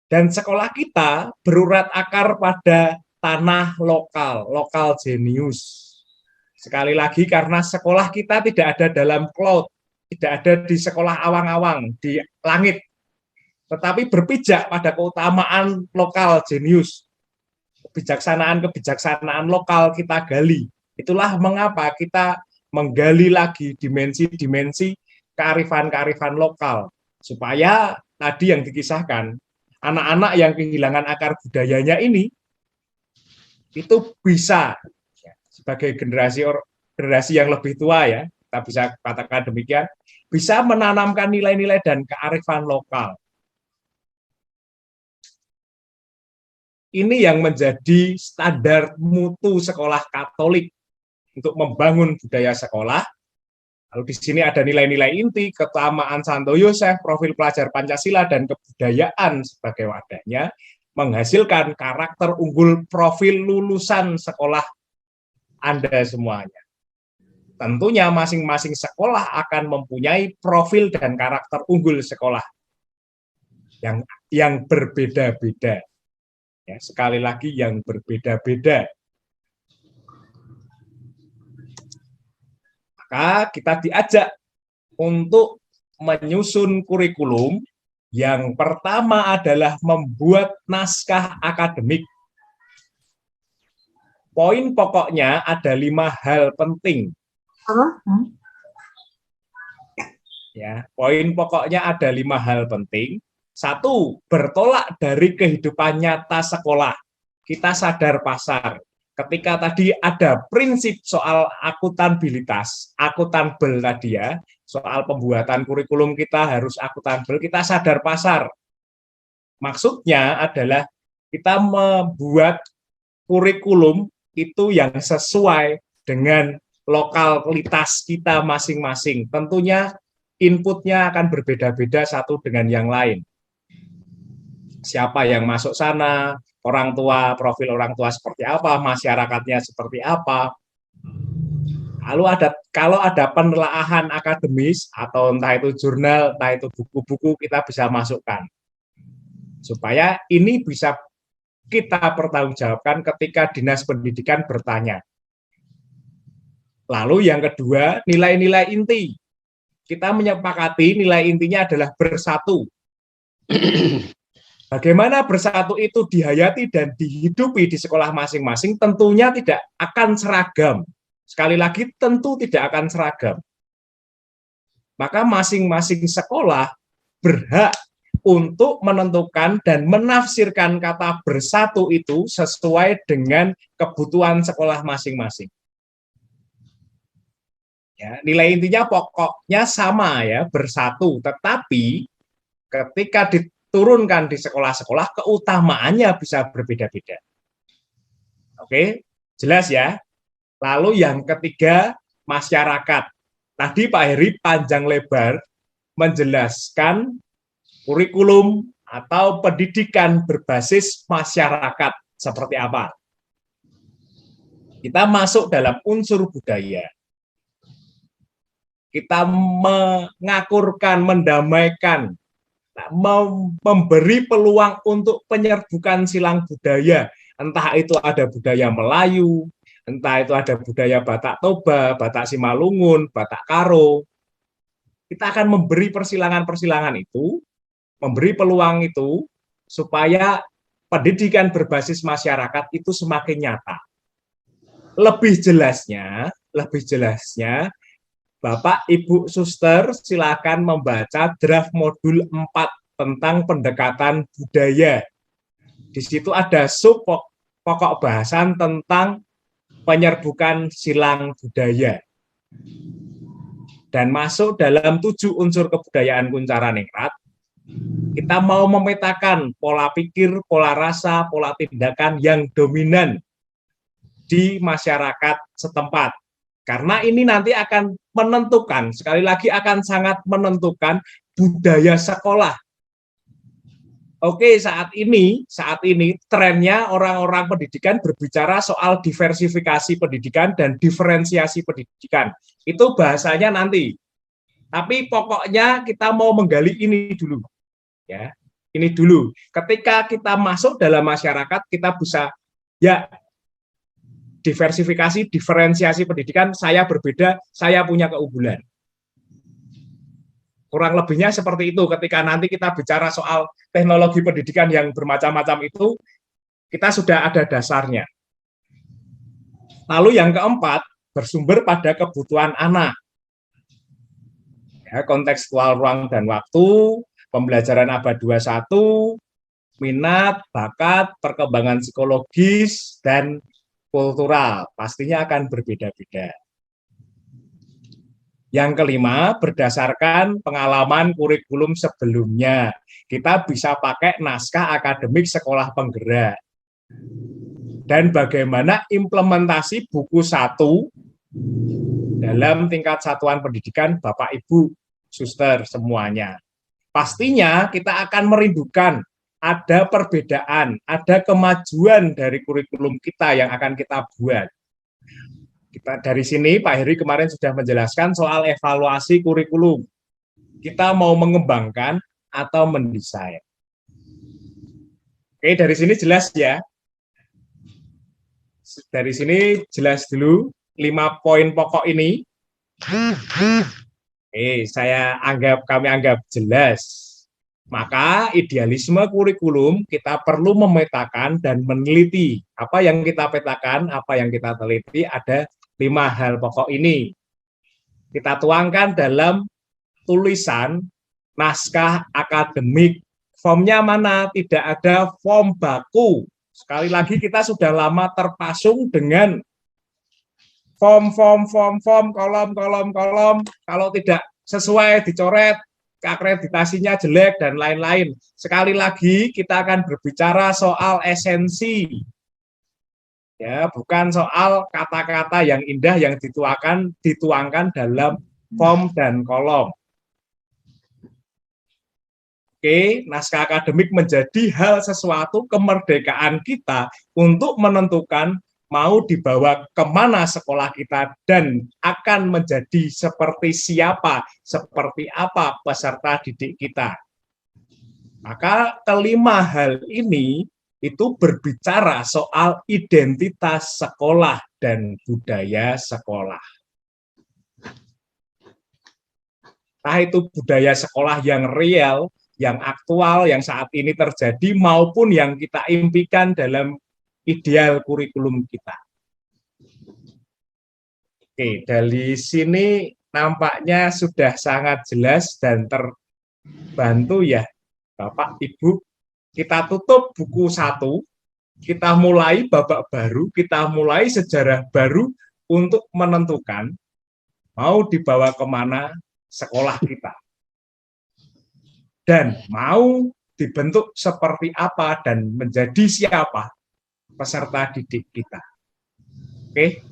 Dan sekolah kita berurat akar pada tanah lokal, lokal jenius. Sekali lagi karena sekolah kita tidak ada dalam cloud, tidak ada di sekolah awang-awang, di langit, tetapi berpijak pada keutamaan lokal jenius. Kebijaksanaan lokal kita gali. Itulah mengapa kita menggali lagi dimensi-dimensi kearifan-kearifan lokal, supaya tadi yang dikisahkan, anak-anak yang kehilangan akar budayanya ini itu bisa sebagai generasi yang lebih tua ya, kita bisa katakan demikian, bisa menanamkan nilai-nilai dan kearifan lokal. Ini yang menjadi standar mutu sekolah Katolik untuk membangun budaya sekolah. Lalu di sini ada nilai-nilai inti, keutamaan Santo Yosef, profil pelajar Pancasila, dan kebudayaan sebagai wadahnya, menghasilkan karakter unggul profil lulusan sekolah Anda semuanya. Tentunya masing-masing sekolah akan mempunyai profil dan karakter unggul sekolah yang berbeda-beda. Ya, sekali lagi yang berbeda-beda. Maka kita diajak untuk menyusun kurikulum. Yang pertama adalah membuat naskah akademik. Poin pokoknya ada 5 hal penting. Ya, poin pokoknya ada 5 hal penting. 1, bertolak dari kehidupan nyata sekolah. Kita sadar pasar. Ketika tadi ada prinsip soal akuntabilitas, akuntabel tadi ya, soal pembuatan kurikulum kita harus akuntabel, kita sadar pasar. Maksudnya adalah kita membuat kurikulum itu yang sesuai dengan lokalitas kita masing-masing. Tentunya inputnya akan berbeda-beda satu dengan yang lain. Siapa yang masuk sana, orang tua, profil orang tua seperti apa, masyarakatnya seperti apa. Lalu kalau ada penelaahan akademis atau entah itu jurnal, entah itu buku-buku, kita bisa masukkan. Supaya ini bisa kita pertanggungjawabkan ketika Dinas Pendidikan bertanya. Lalu yang kedua, nilai-nilai inti. Kita menyepakati nilai intinya adalah bersatu. Bagaimana bersatu itu dihayati dan dihidupi di sekolah masing-masing tentunya tidak akan seragam. Sekali lagi tentu tidak akan seragam. Maka masing-masing sekolah berhak untuk menentukan dan menafsirkan kata bersatu itu sesuai dengan kebutuhan sekolah masing-masing. Ya, nilai intinya pokoknya sama ya, bersatu. Tetapi ketika diturunkan di sekolah-sekolah, keutamaannya bisa berbeda-beda. Oke, jelas ya. Lalu yang ketiga, masyarakat. Tadi Pak Heri panjang lebar menjelaskan kurikulum atau pendidikan berbasis masyarakat seperti apa. Kita masuk dalam unsur budaya. Kita mengakurkan, mendamaikan, memberi peluang untuk penyerbukan silang budaya. Entah itu ada budaya Melayu, entah itu ada budaya Batak Toba, Batak Simalungun, Batak Karo. Kita akan memberi persilangan-persilangan itu, memberi peluang itu, supaya pendidikan berbasis masyarakat itu semakin nyata. Lebih jelasnya, Bapak, Ibu, Suster, silakan membaca draft modul 4 tentang pendekatan budaya. Di situ ada sub pokok bahasan tentang penyerbukan silang budaya. Dan masuk dalam 7 unsur kebudayaan Kuncaraningrat, kita mau memetakan pola pikir, pola rasa, pola tindakan yang dominan di masyarakat setempat. Karena ini nanti akan menentukan, sekali lagi akan sangat menentukan budaya sekolah. Oke, saat ini trennya orang-orang pendidikan berbicara soal diversifikasi pendidikan dan diferensiasi pendidikan. Itu bahasanya nanti. Tapi pokoknya kita mau menggali ini dulu. Ya, ini dulu. Ketika kita masuk dalam masyarakat, kita bisa ya diversifikasi, diferensiasi pendidikan, saya berbeda, saya punya keunggulan. Kurang lebihnya seperti itu. Ketika nanti kita bicara soal teknologi pendidikan yang bermacam-macam itu, kita sudah ada dasarnya. Lalu yang keempat, bersumber pada kebutuhan anak. Ya, kontekstual ruang dan waktu, pembelajaran abad 21, minat, bakat, perkembangan psikologis, dan kultural. Pastinya akan berbeda-beda. Yang kelima, berdasarkan pengalaman kurikulum sebelumnya, kita bisa pakai naskah akademik sekolah penggerak. Dan bagaimana implementasi buku 1 dalam tingkat satuan pendidikan Bapak, Ibu, Suster, semuanya. Pastinya kita akan merindukan ada perbedaan, ada kemajuan dari kurikulum kita yang akan kita buat. Kita dari sini Pak Heri kemarin sudah menjelaskan soal evaluasi kurikulum. Kita mau mengembangkan atau mendesain. Oke, dari sini jelas ya. Dari sini jelas dulu 5 poin pokok ini. Kami anggap jelas. Maka idealisme kurikulum kita perlu memetakan dan meneliti. Apa yang kita petakan, apa yang kita teliti, ada 5 hal pokok ini. Kita tuangkan dalam tulisan naskah akademik. Formnya mana? Tidak ada form baku. Sekali lagi kita sudah lama terpasung dengan form, kolom. Kalau tidak sesuai dicoret, akreditasinya jelek, dan lain-lain. Sekali lagi kita akan berbicara soal esensi. Ya, bukan soal kata-kata yang indah yang dituangkan dalam form dan kolom. Oke, naskah akademik menjadi hal sesuatu kemerdekaan kita untuk menentukan mau dibawa kemana sekolah kita dan akan menjadi seperti siapa, seperti apa peserta didik kita. Maka kelima hal ini itu berbicara soal identitas sekolah dan budaya sekolah. Nah, itu budaya sekolah yang real, yang aktual, yang saat ini terjadi, maupun yang kita impikan dalam ideal kurikulum kita. Oke, dari sini nampaknya sudah sangat jelas dan terbantu ya, Bapak, Ibu. Kita tutup buku 1, kita mulai babak baru, kita mulai sejarah baru untuk menentukan mau dibawa kemana sekolah kita. Dan mau dibentuk seperti apa dan menjadi siapa peserta didik kita. Oke?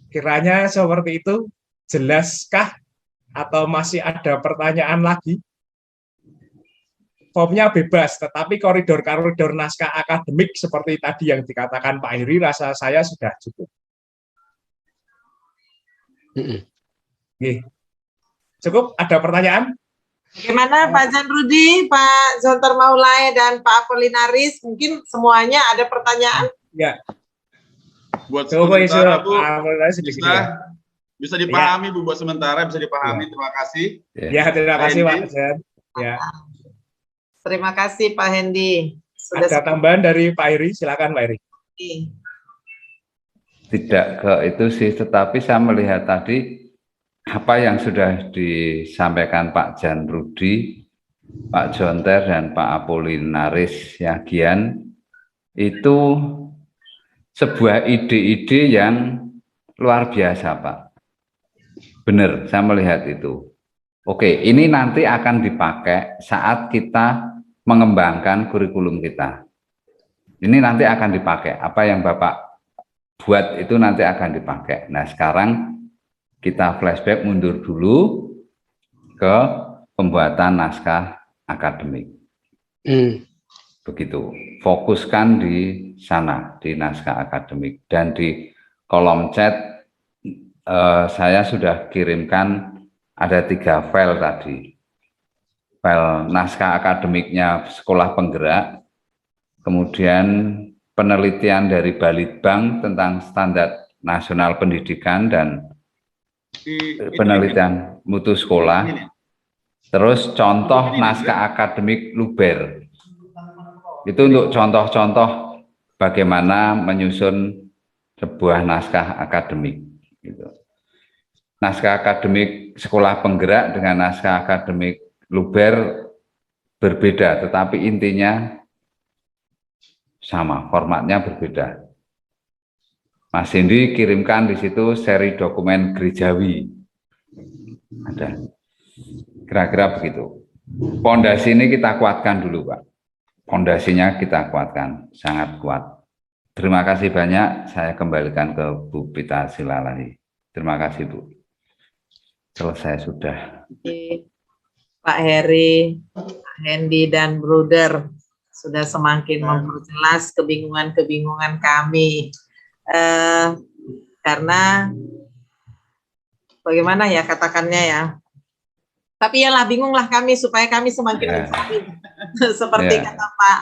Kiranya seperti itu. Jelaskah atau masih ada pertanyaan lagi? Formnya bebas, tetapi koridor-koridor naskah akademik seperti tadi yang dikatakan Pak Heri, rasa saya sudah cukup. Cukup? Ada pertanyaan? Bagaimana Pak Jan Rudi, Pak Zontor Maulay, dan Pak Apolinaris? Mungkin semuanya ada pertanyaan? Ya. Buat sementara, Bu, bisa Ya. dipahami, Bu, buat sementara bisa dipahami. Terima kasih. Ya, terima kasih Pak Jan. Ya. Terima kasih Pak Hendi. Ada tambahan dari Pak Heri, silakan Pak Heri. Tidak ke itu sih, tetapi saya melihat tadi apa yang sudah disampaikan Pak Jan Rudi, Pak Jonter, dan Pak Apolinaris Yagian, itu sebuah ide-ide yang luar biasa, Pak. Benar, saya melihat itu. Oke, ini nanti akan dipakai saat kita mengembangkan kurikulum kita. Ini nanti akan dipakai. Apa yang Bapak buat itu nanti akan dipakai. Nah, sekarang kita flashback mundur dulu ke pembuatan naskah akademik. Begitu, fokuskan di sana, di naskah akademik. Dan di kolom chat saya sudah kirimkan ada 3 file tadi. File naskah akademiknya sekolah penggerak, kemudian penelitian dari Balitbank tentang standar nasional pendidikan dan penelitian mutu sekolah, terus contoh naskah akademik Luber. Itu untuk contoh-contoh bagaimana menyusun sebuah naskah akademik. Gitu. Naskah akademik sekolah penggerak dengan naskah akademik Luber berbeda, tetapi intinya sama, formatnya berbeda. Mas Indi kirimkan di situ seri dokumen gerejawi. Ada. Kira-kira begitu. Pondasi ini kita kuatkan dulu, Pak. Pondasinya kita kuatkan, sangat kuat. Terima kasih banyak. Saya kembalikan ke Bu Pita Silalahi. Terima kasih, Bu. Selesai sudah. Pak Heri, Pak Hendi, dan Bruder sudah semakin memperjelas kebingungan-kebingungan kami. Karena bagaimana ya katakannya ya, tapi yalah bingunglah kami supaya kami semakin mencari. Seperti kata Pak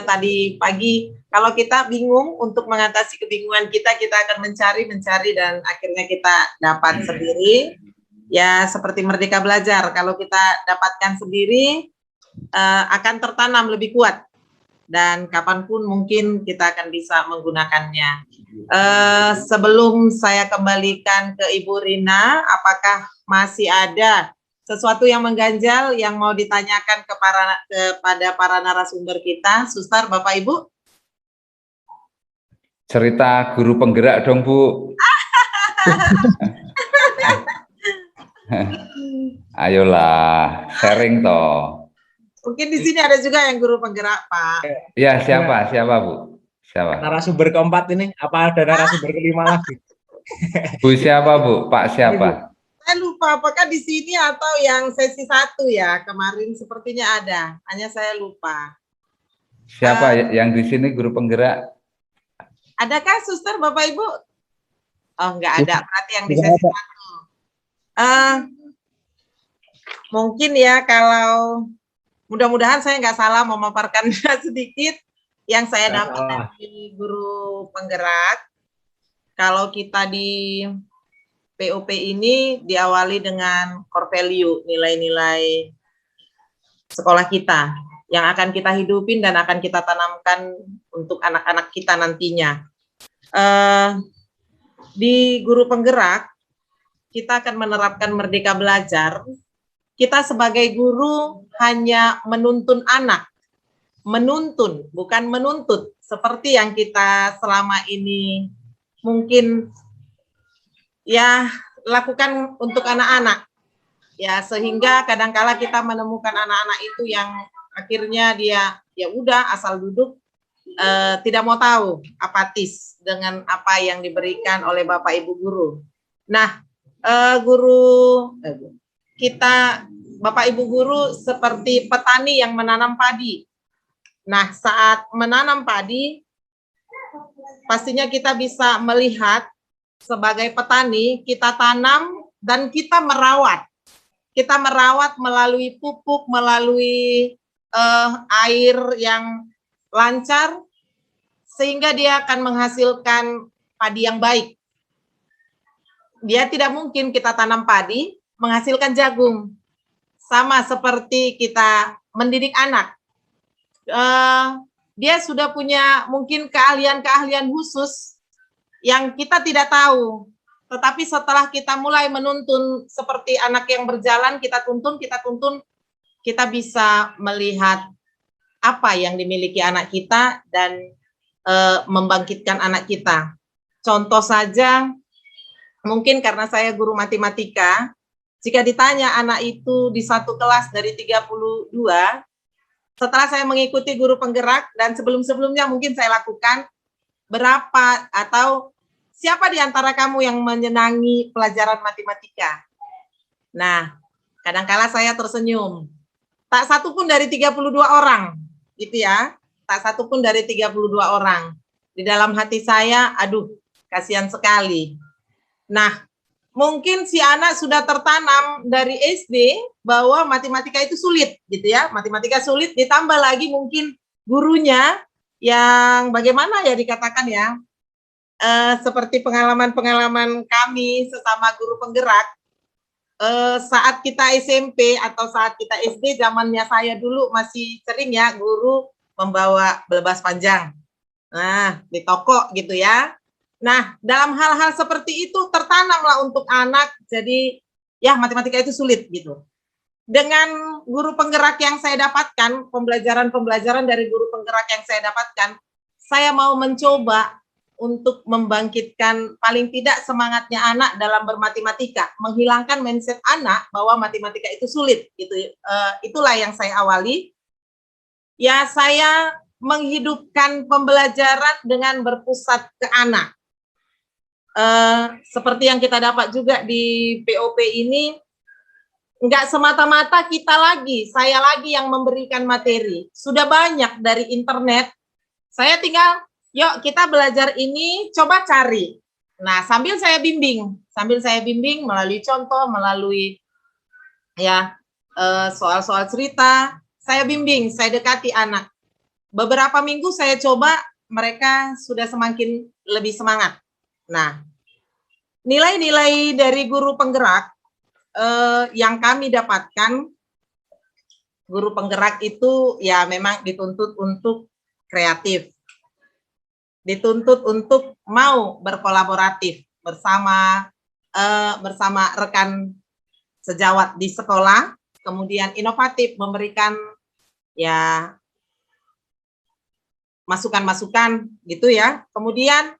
tadi pagi, kalau kita bingung untuk mengatasi kebingungan kita akan mencari dan akhirnya kita dapat sendiri. Ya seperti Merdeka Belajar, kalau kita dapatkan sendiri akan tertanam lebih kuat dan kapanpun mungkin kita akan bisa menggunakannya. Sebelum saya kembalikan ke Ibu Rina, apakah masih ada sesuatu yang mengganjal yang mau ditanyakan kepada para narasumber kita, Suster, Bapak, Ibu? Cerita guru penggerak dong, Bu. Ayolah, sharing toh. Mungkin di sini ada juga yang guru penggerak, Pak. Ya, siapa Bu? Siapa? Narasumber keempat ini, apa ada narasumber kelima lagi? Bu siapa, Bu? Pak siapa? Saya lupa apakah di sini atau yang sesi 1 ya, kemarin sepertinya ada, hanya saya lupa. Siapa yang di sini guru penggerak? Adakah Suster, Bapak, Ibu? Oh, enggak ada, berarti yang di sesi 1. Mungkin ya, kalau mudah-mudahan saya nggak salah memaparkan sedikit yang saya dapat dari guru penggerak. Kalau kita di POP ini diawali dengan core value, nilai-nilai sekolah kita yang akan kita hidupin dan akan kita tanamkan untuk anak-anak kita nantinya. Di guru penggerak, kita akan menerapkan Merdeka Belajar. Kita sebagai guru hanya menuntun anak, menuntun, bukan menuntut, seperti yang kita selama ini mungkin ya lakukan untuk anak-anak. Ya, sehingga kadangkala kita menemukan anak-anak itu yang akhirnya dia ya udah asal duduk, tidak mau tahu, apatis dengan apa yang diberikan oleh Bapak Ibu guru. Nah, kita Bapak Ibu guru seperti petani yang menanam padi. Nah, saat menanam padi, pastinya kita bisa melihat sebagai petani, kita tanam dan kita merawat. Kita merawat melalui pupuk, melalui air yang lancar, sehingga dia akan menghasilkan padi yang baik. Dia tidak mungkin kita tanam padi, menghasilkan jagung. Sama seperti kita mendidik anak. Dia sudah punya mungkin keahlian-keahlian khusus yang kita tidak tahu. Tetapi setelah kita mulai menuntun seperti anak yang berjalan, kita tuntun, kita bisa melihat apa yang dimiliki anak kita dan membangkitkan anak kita. Contoh saja, mungkin karena saya guru matematika, jika ditanya anak itu di satu kelas dari 32, setelah saya mengikuti guru penggerak dan sebelum-sebelumnya mungkin saya lakukan, berapa atau siapa di antara kamu yang menyenangi pelajaran matematika? Nah, kadangkala saya tersenyum. Tak satu pun dari 32 orang gitu ya. Tak satu pun dari 32 orang. Di dalam hati saya, aduh, kasihan sekali. Nah, mungkin si anak sudah tertanam dari SD bahwa matematika itu sulit, gitu ya. Matematika sulit, ditambah lagi mungkin gurunya yang bagaimana ya dikatakan ya, seperti pengalaman-pengalaman kami sesama guru penggerak, saat kita SMP atau saat kita SD, zamannya saya dulu masih sering ya guru membawa belebas panjang. Nah, di toko gitu ya. Nah, dalam hal-hal seperti itu tertanamlah untuk anak, jadi ya matematika itu sulit gitu. Dengan guru penggerak yang saya dapatkan, pembelajaran-pembelajaran dari guru penggerak yang saya dapatkan, saya mau mencoba untuk membangkitkan paling tidak semangatnya anak dalam bermatematika, menghilangkan mindset anak bahwa matematika itu sulit gitu. Itulah yang saya awali. Ya, saya menghidupkan pembelajaran dengan berpusat ke anak. Seperti yang kita dapat juga di POP ini, nggak semata-mata kita lagi, saya lagi yang memberikan materi. Sudah banyak dari internet, saya tinggal, yuk kita belajar ini, coba cari. Nah, sambil saya bimbing melalui contoh, melalui ya soal-soal cerita, saya bimbing, saya dekati anak. Beberapa minggu saya coba, mereka sudah semakin lebih semangat. Nah, nilai-nilai dari guru penggerak yang kami dapatkan, guru penggerak itu ya memang dituntut untuk kreatif, dituntut untuk mau berkolaboratif bersama rekan sejawat di sekolah, kemudian inovatif, memberikan ya masukan-masukan gitu ya, kemudian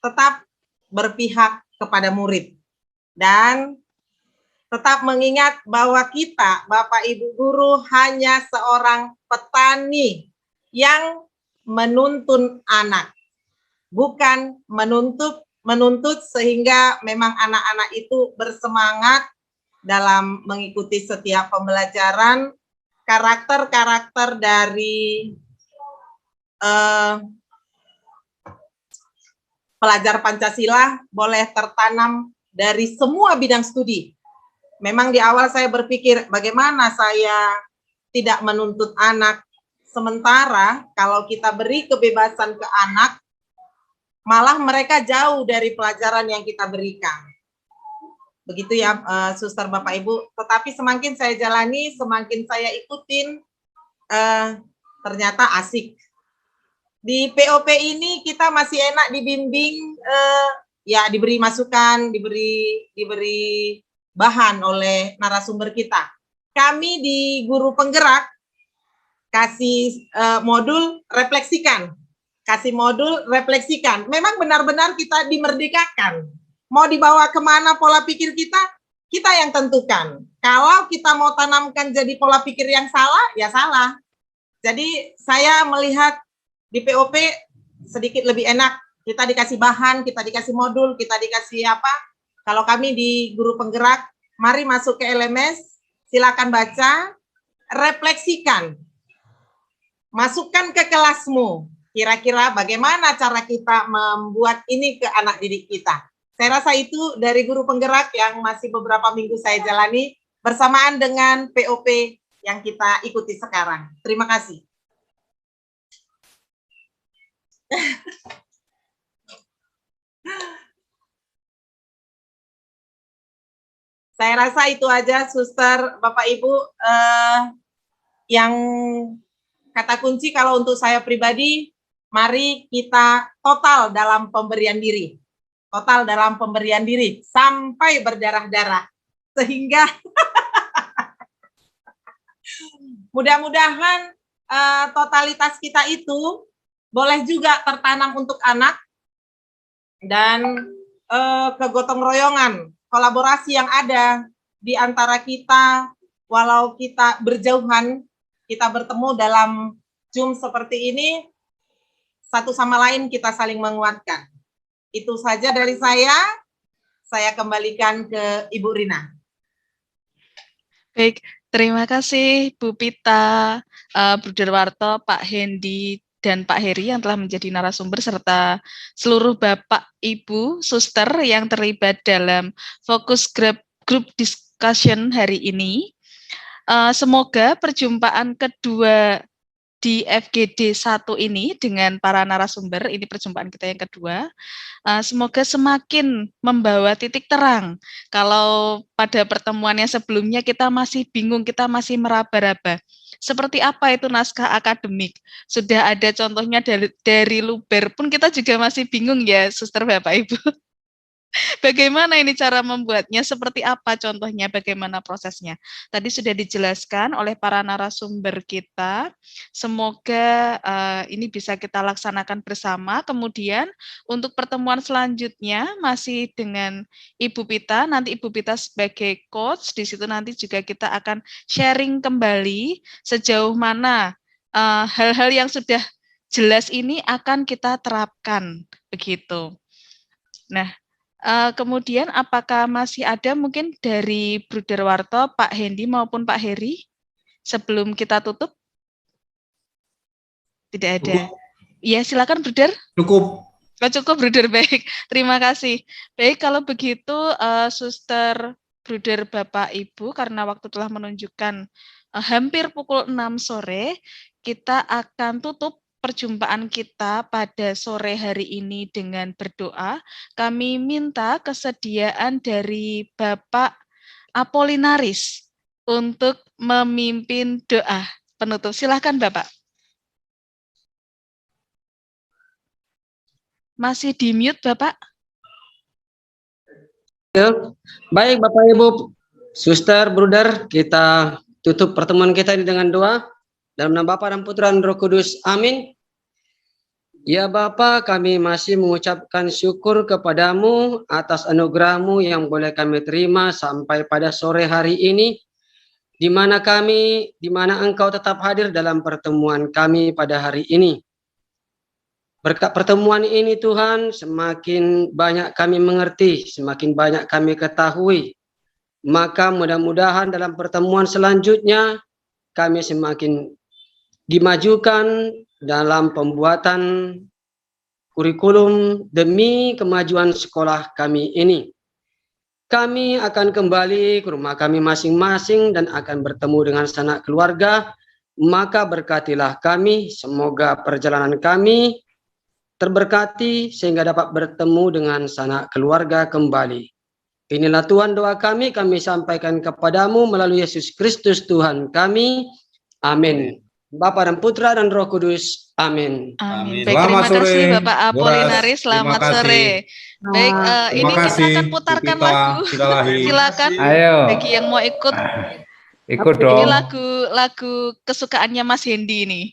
tetap berpihak kepada murid dan tetap mengingat bahwa kita, Bapak Ibu guru, hanya seorang petani yang menuntun anak, bukan menuntut sehingga memang anak-anak itu bersemangat dalam mengikuti setiap pembelajaran. Karakter-karakter dari pelajar Pancasila boleh tertanam dari semua bidang studi. Memang di awal saya berpikir bagaimana saya tidak menuntut anak, sementara kalau kita beri kebebasan ke anak, malah mereka jauh dari pelajaran yang kita berikan. Begitu ya, Suster, Bapak Ibu. Tetapi semakin saya jalani, semakin saya ikutin, ternyata asik. Di POP ini kita masih enak dibimbing, ya diberi masukan, diberi bahan oleh narasumber kita. Kami di guru penggerak kasih modul refleksikan, Memang benar-benar kita dimerdekakan. Mau dibawa kemana pola pikir kita yang tentukan. Kalau kita mau tanamkan jadi pola pikir yang salah, ya salah. Jadi saya melihat di POP sedikit lebih enak. Kita dikasih bahan, kita dikasih modul, kita dikasih apa. Kalau kami di guru penggerak, mari masuk ke LMS, silakan baca, refleksikan, masukkan ke kelasmu. Kira-kira bagaimana cara kita membuat ini ke anak didik kita. Saya rasa itu dari guru penggerak yang masih beberapa minggu saya jalani bersamaan dengan POP yang kita ikuti sekarang. Terima kasih. Saya rasa itu aja, Suster, Bapak Ibu, yang kata kunci kalau untuk saya pribadi, mari kita total dalam pemberian diri. Total dalam pemberian diri, sampai berdarah-darah. Sehingga mudah-mudahan totalitas kita itu boleh juga tertanam untuk anak, dan kegotong royongan, kolaborasi yang ada di antara kita, walau kita berjauhan, kita bertemu dalam Zoom seperti ini, satu sama lain kita saling menguatkan. Itu saja dari saya kembalikan ke Ibu Rina. Baik, Terima kasih Bu Pita, Bruder Warto, Pak Hendy, dan Pak Heri yang telah menjadi narasumber serta seluruh Bapak, Ibu, Suster yang terlibat dalam fokus group discussion hari ini. Semoga perjumpaan kedua di FGD 1 ini dengan para narasumber, ini perjumpaan kita yang kedua, semoga semakin membawa titik terang. Kalau pada pertemuan yang sebelumnya kita masih bingung, kita masih meraba-raba. Seperti apa itu naskah akademik? Sudah ada contohnya dari Luber pun kita juga masih bingung ya, Suster Bapak Ibu. Bagaimana ini cara membuatnya, seperti apa contohnya, bagaimana prosesnya. Tadi sudah dijelaskan oleh para narasumber kita, semoga ini bisa kita laksanakan bersama. Kemudian untuk pertemuan selanjutnya masih dengan Ibu Pita, nanti Ibu Pita sebagai coach, di situ nanti juga kita akan sharing kembali sejauh mana hal-hal yang sudah jelas ini akan kita terapkan, begitu. Nah, kemudian apakah masih ada mungkin dari Bruder Warto, Pak Hendy maupun Pak Heri sebelum kita tutup? Tidak ada. Ya, silakan Bruder. Cukup. Cukup Bruder, baik. Terima kasih. Baik, kalau begitu Suster, Bruder, Bapak, Ibu, karena waktu telah menunjukkan hampir pukul 6 sore, kita akan tutup perjumpaan kita pada sore hari ini dengan berdoa. Kami minta kesediaan dari Bapak Apolinaris untuk memimpin doa penutup. Silakan Bapak. Masih di mute Bapak? Baik Bapak Ibu, Suster, Bruder, kita tutup pertemuan kita ini dengan doa. Dalam nama Bapa dan Putra dan Roh Kudus. Amin. Ya Bapa, kami masih mengucapkan syukur kepadamu atas anugerah-Mu yang boleh kami terima sampai pada sore hari ini, di mana Engkau tetap hadir dalam pertemuan kami pada hari ini. Berkat pertemuan ini Tuhan, semakin banyak kami mengerti, semakin banyak kami ketahui. Maka mudah-mudahan dalam pertemuan selanjutnya kami semakin dimajukan dalam pembuatan kurikulum demi kemajuan sekolah kami ini. Kami akan kembali ke rumah kami masing-masing dan akan bertemu dengan sanak keluarga. Maka berkatilah kami, semoga perjalanan kami terberkati sehingga dapat bertemu dengan sanak keluarga kembali. Inilah Tuhan doa kami sampaikan kepadamu melalui Yesus Kristus Tuhan kami. Amin. Bapa dan Putra dan Roh Kudus. Amin. Amin. Baik, terima kasih Bapak Apolinaris. Selamat sore. Baik, ini kita akan putarkan lagu. Silakan. Ayo. Bagi yang mau ikut dong. Ini lagu kesukaannya Mas Hendy ini.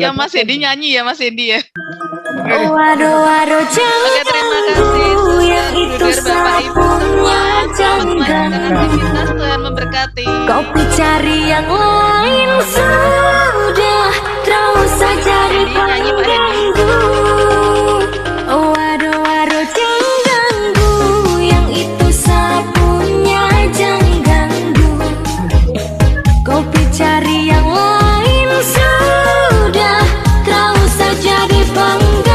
Yang Mas Hendy nyanyi ya, Mas Hendy ya. Waduh, Oke, terima kasih yang itu Bapak Ibu semua. jangan Aktivitas Tuhan memberkati. Kopi cari yang lain sudah, terus saja dipangganggu. Waduh, jangan ganggu, yang itu sapunya jangan ganggu. Kopi cari yang lain sudah, terus saja dipangganggu.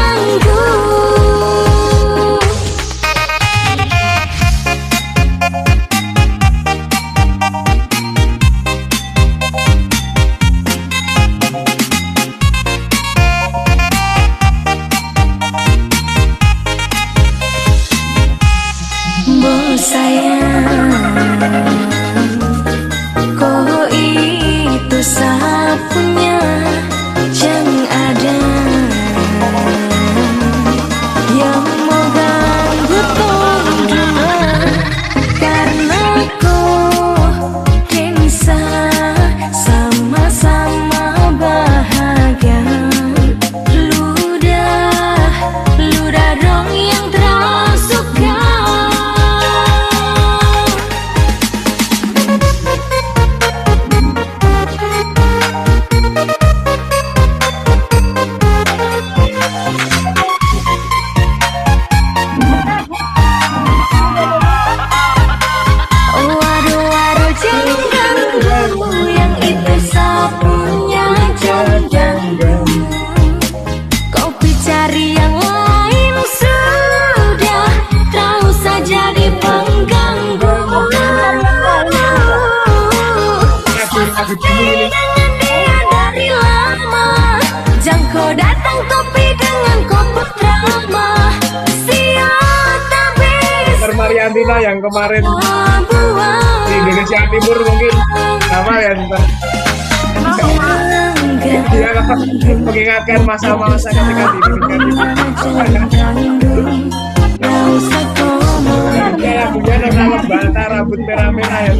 Sayang, kau itu sapunya yang ada yang mau ganggu tongga, karena kau bisa sama-sama bahagia. Ludah dong yang tersuka. lagi bingung ini. dengan dia dari lama. Jangko datang topi dengan kopuk drama. Siap tabis Dr. Mariantina yang kemarin buang. di Indonesia Timur mungkin sama ya Dr. Dia akan mengingatkan masa-masa ketika di Indonesia Timur. Ya lagunya nama bantah rambut merah-merah ya.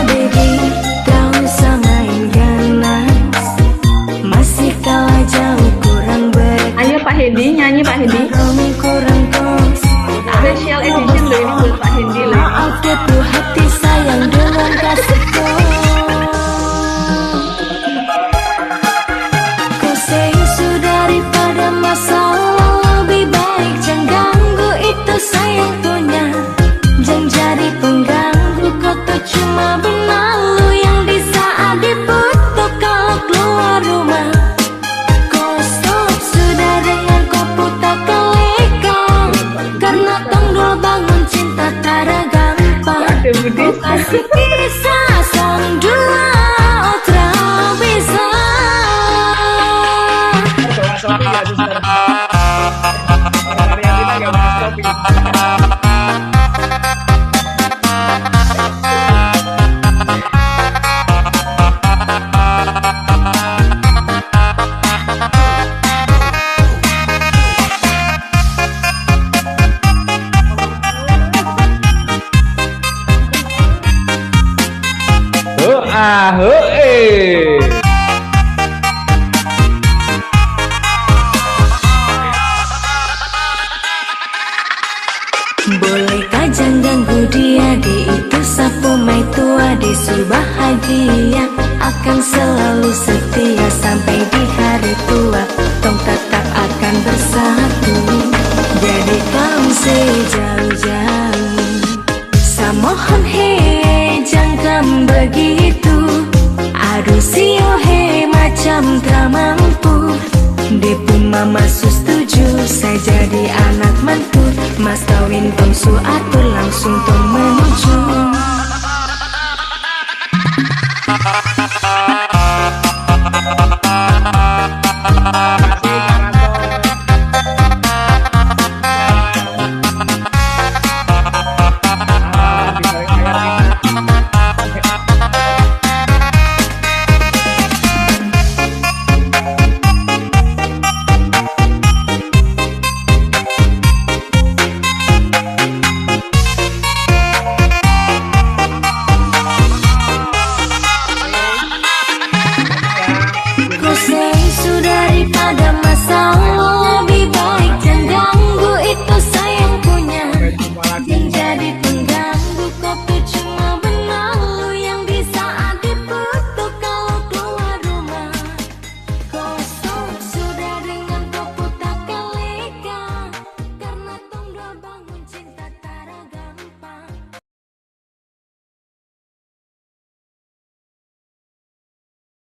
Baby, kau bisa main ganas. Masih kalah jauh kurang berkelas. Ayo Pak Hendi, nyanyi Pak Hendi. Kurang kos. Special edition loh ini buat Pak Hendi loh. Maaf debu hati sayang dengan kasihku. Kau seisu daripada masalah. Lebih baik jangan ganggu itu sayang punya. Jangan jadi pengganggu. Kau tuh cuma benalu yang di saat dibutuh kalau keluar rumah. Kau stop sudah dengan kau putar kelekang. Karena tondol bangun cinta tara gampang. Kau kasih kisah sang dua otra bisa. Sopi ya Suster. Mariantina nggak pakai sopi. Bolehkah jangan ganggu dia, dia itu sapu mai tua, dia bahagia akan selalu setia sampai di hari tua. Tong tetap akan bersatu. Jadi kau sejauh-jauh. Samohon he jangan begitu. Aduh sio he macam tak mampu. Depu mama setuju saya jadi anak mantu. Mas kawin tong su atur langsung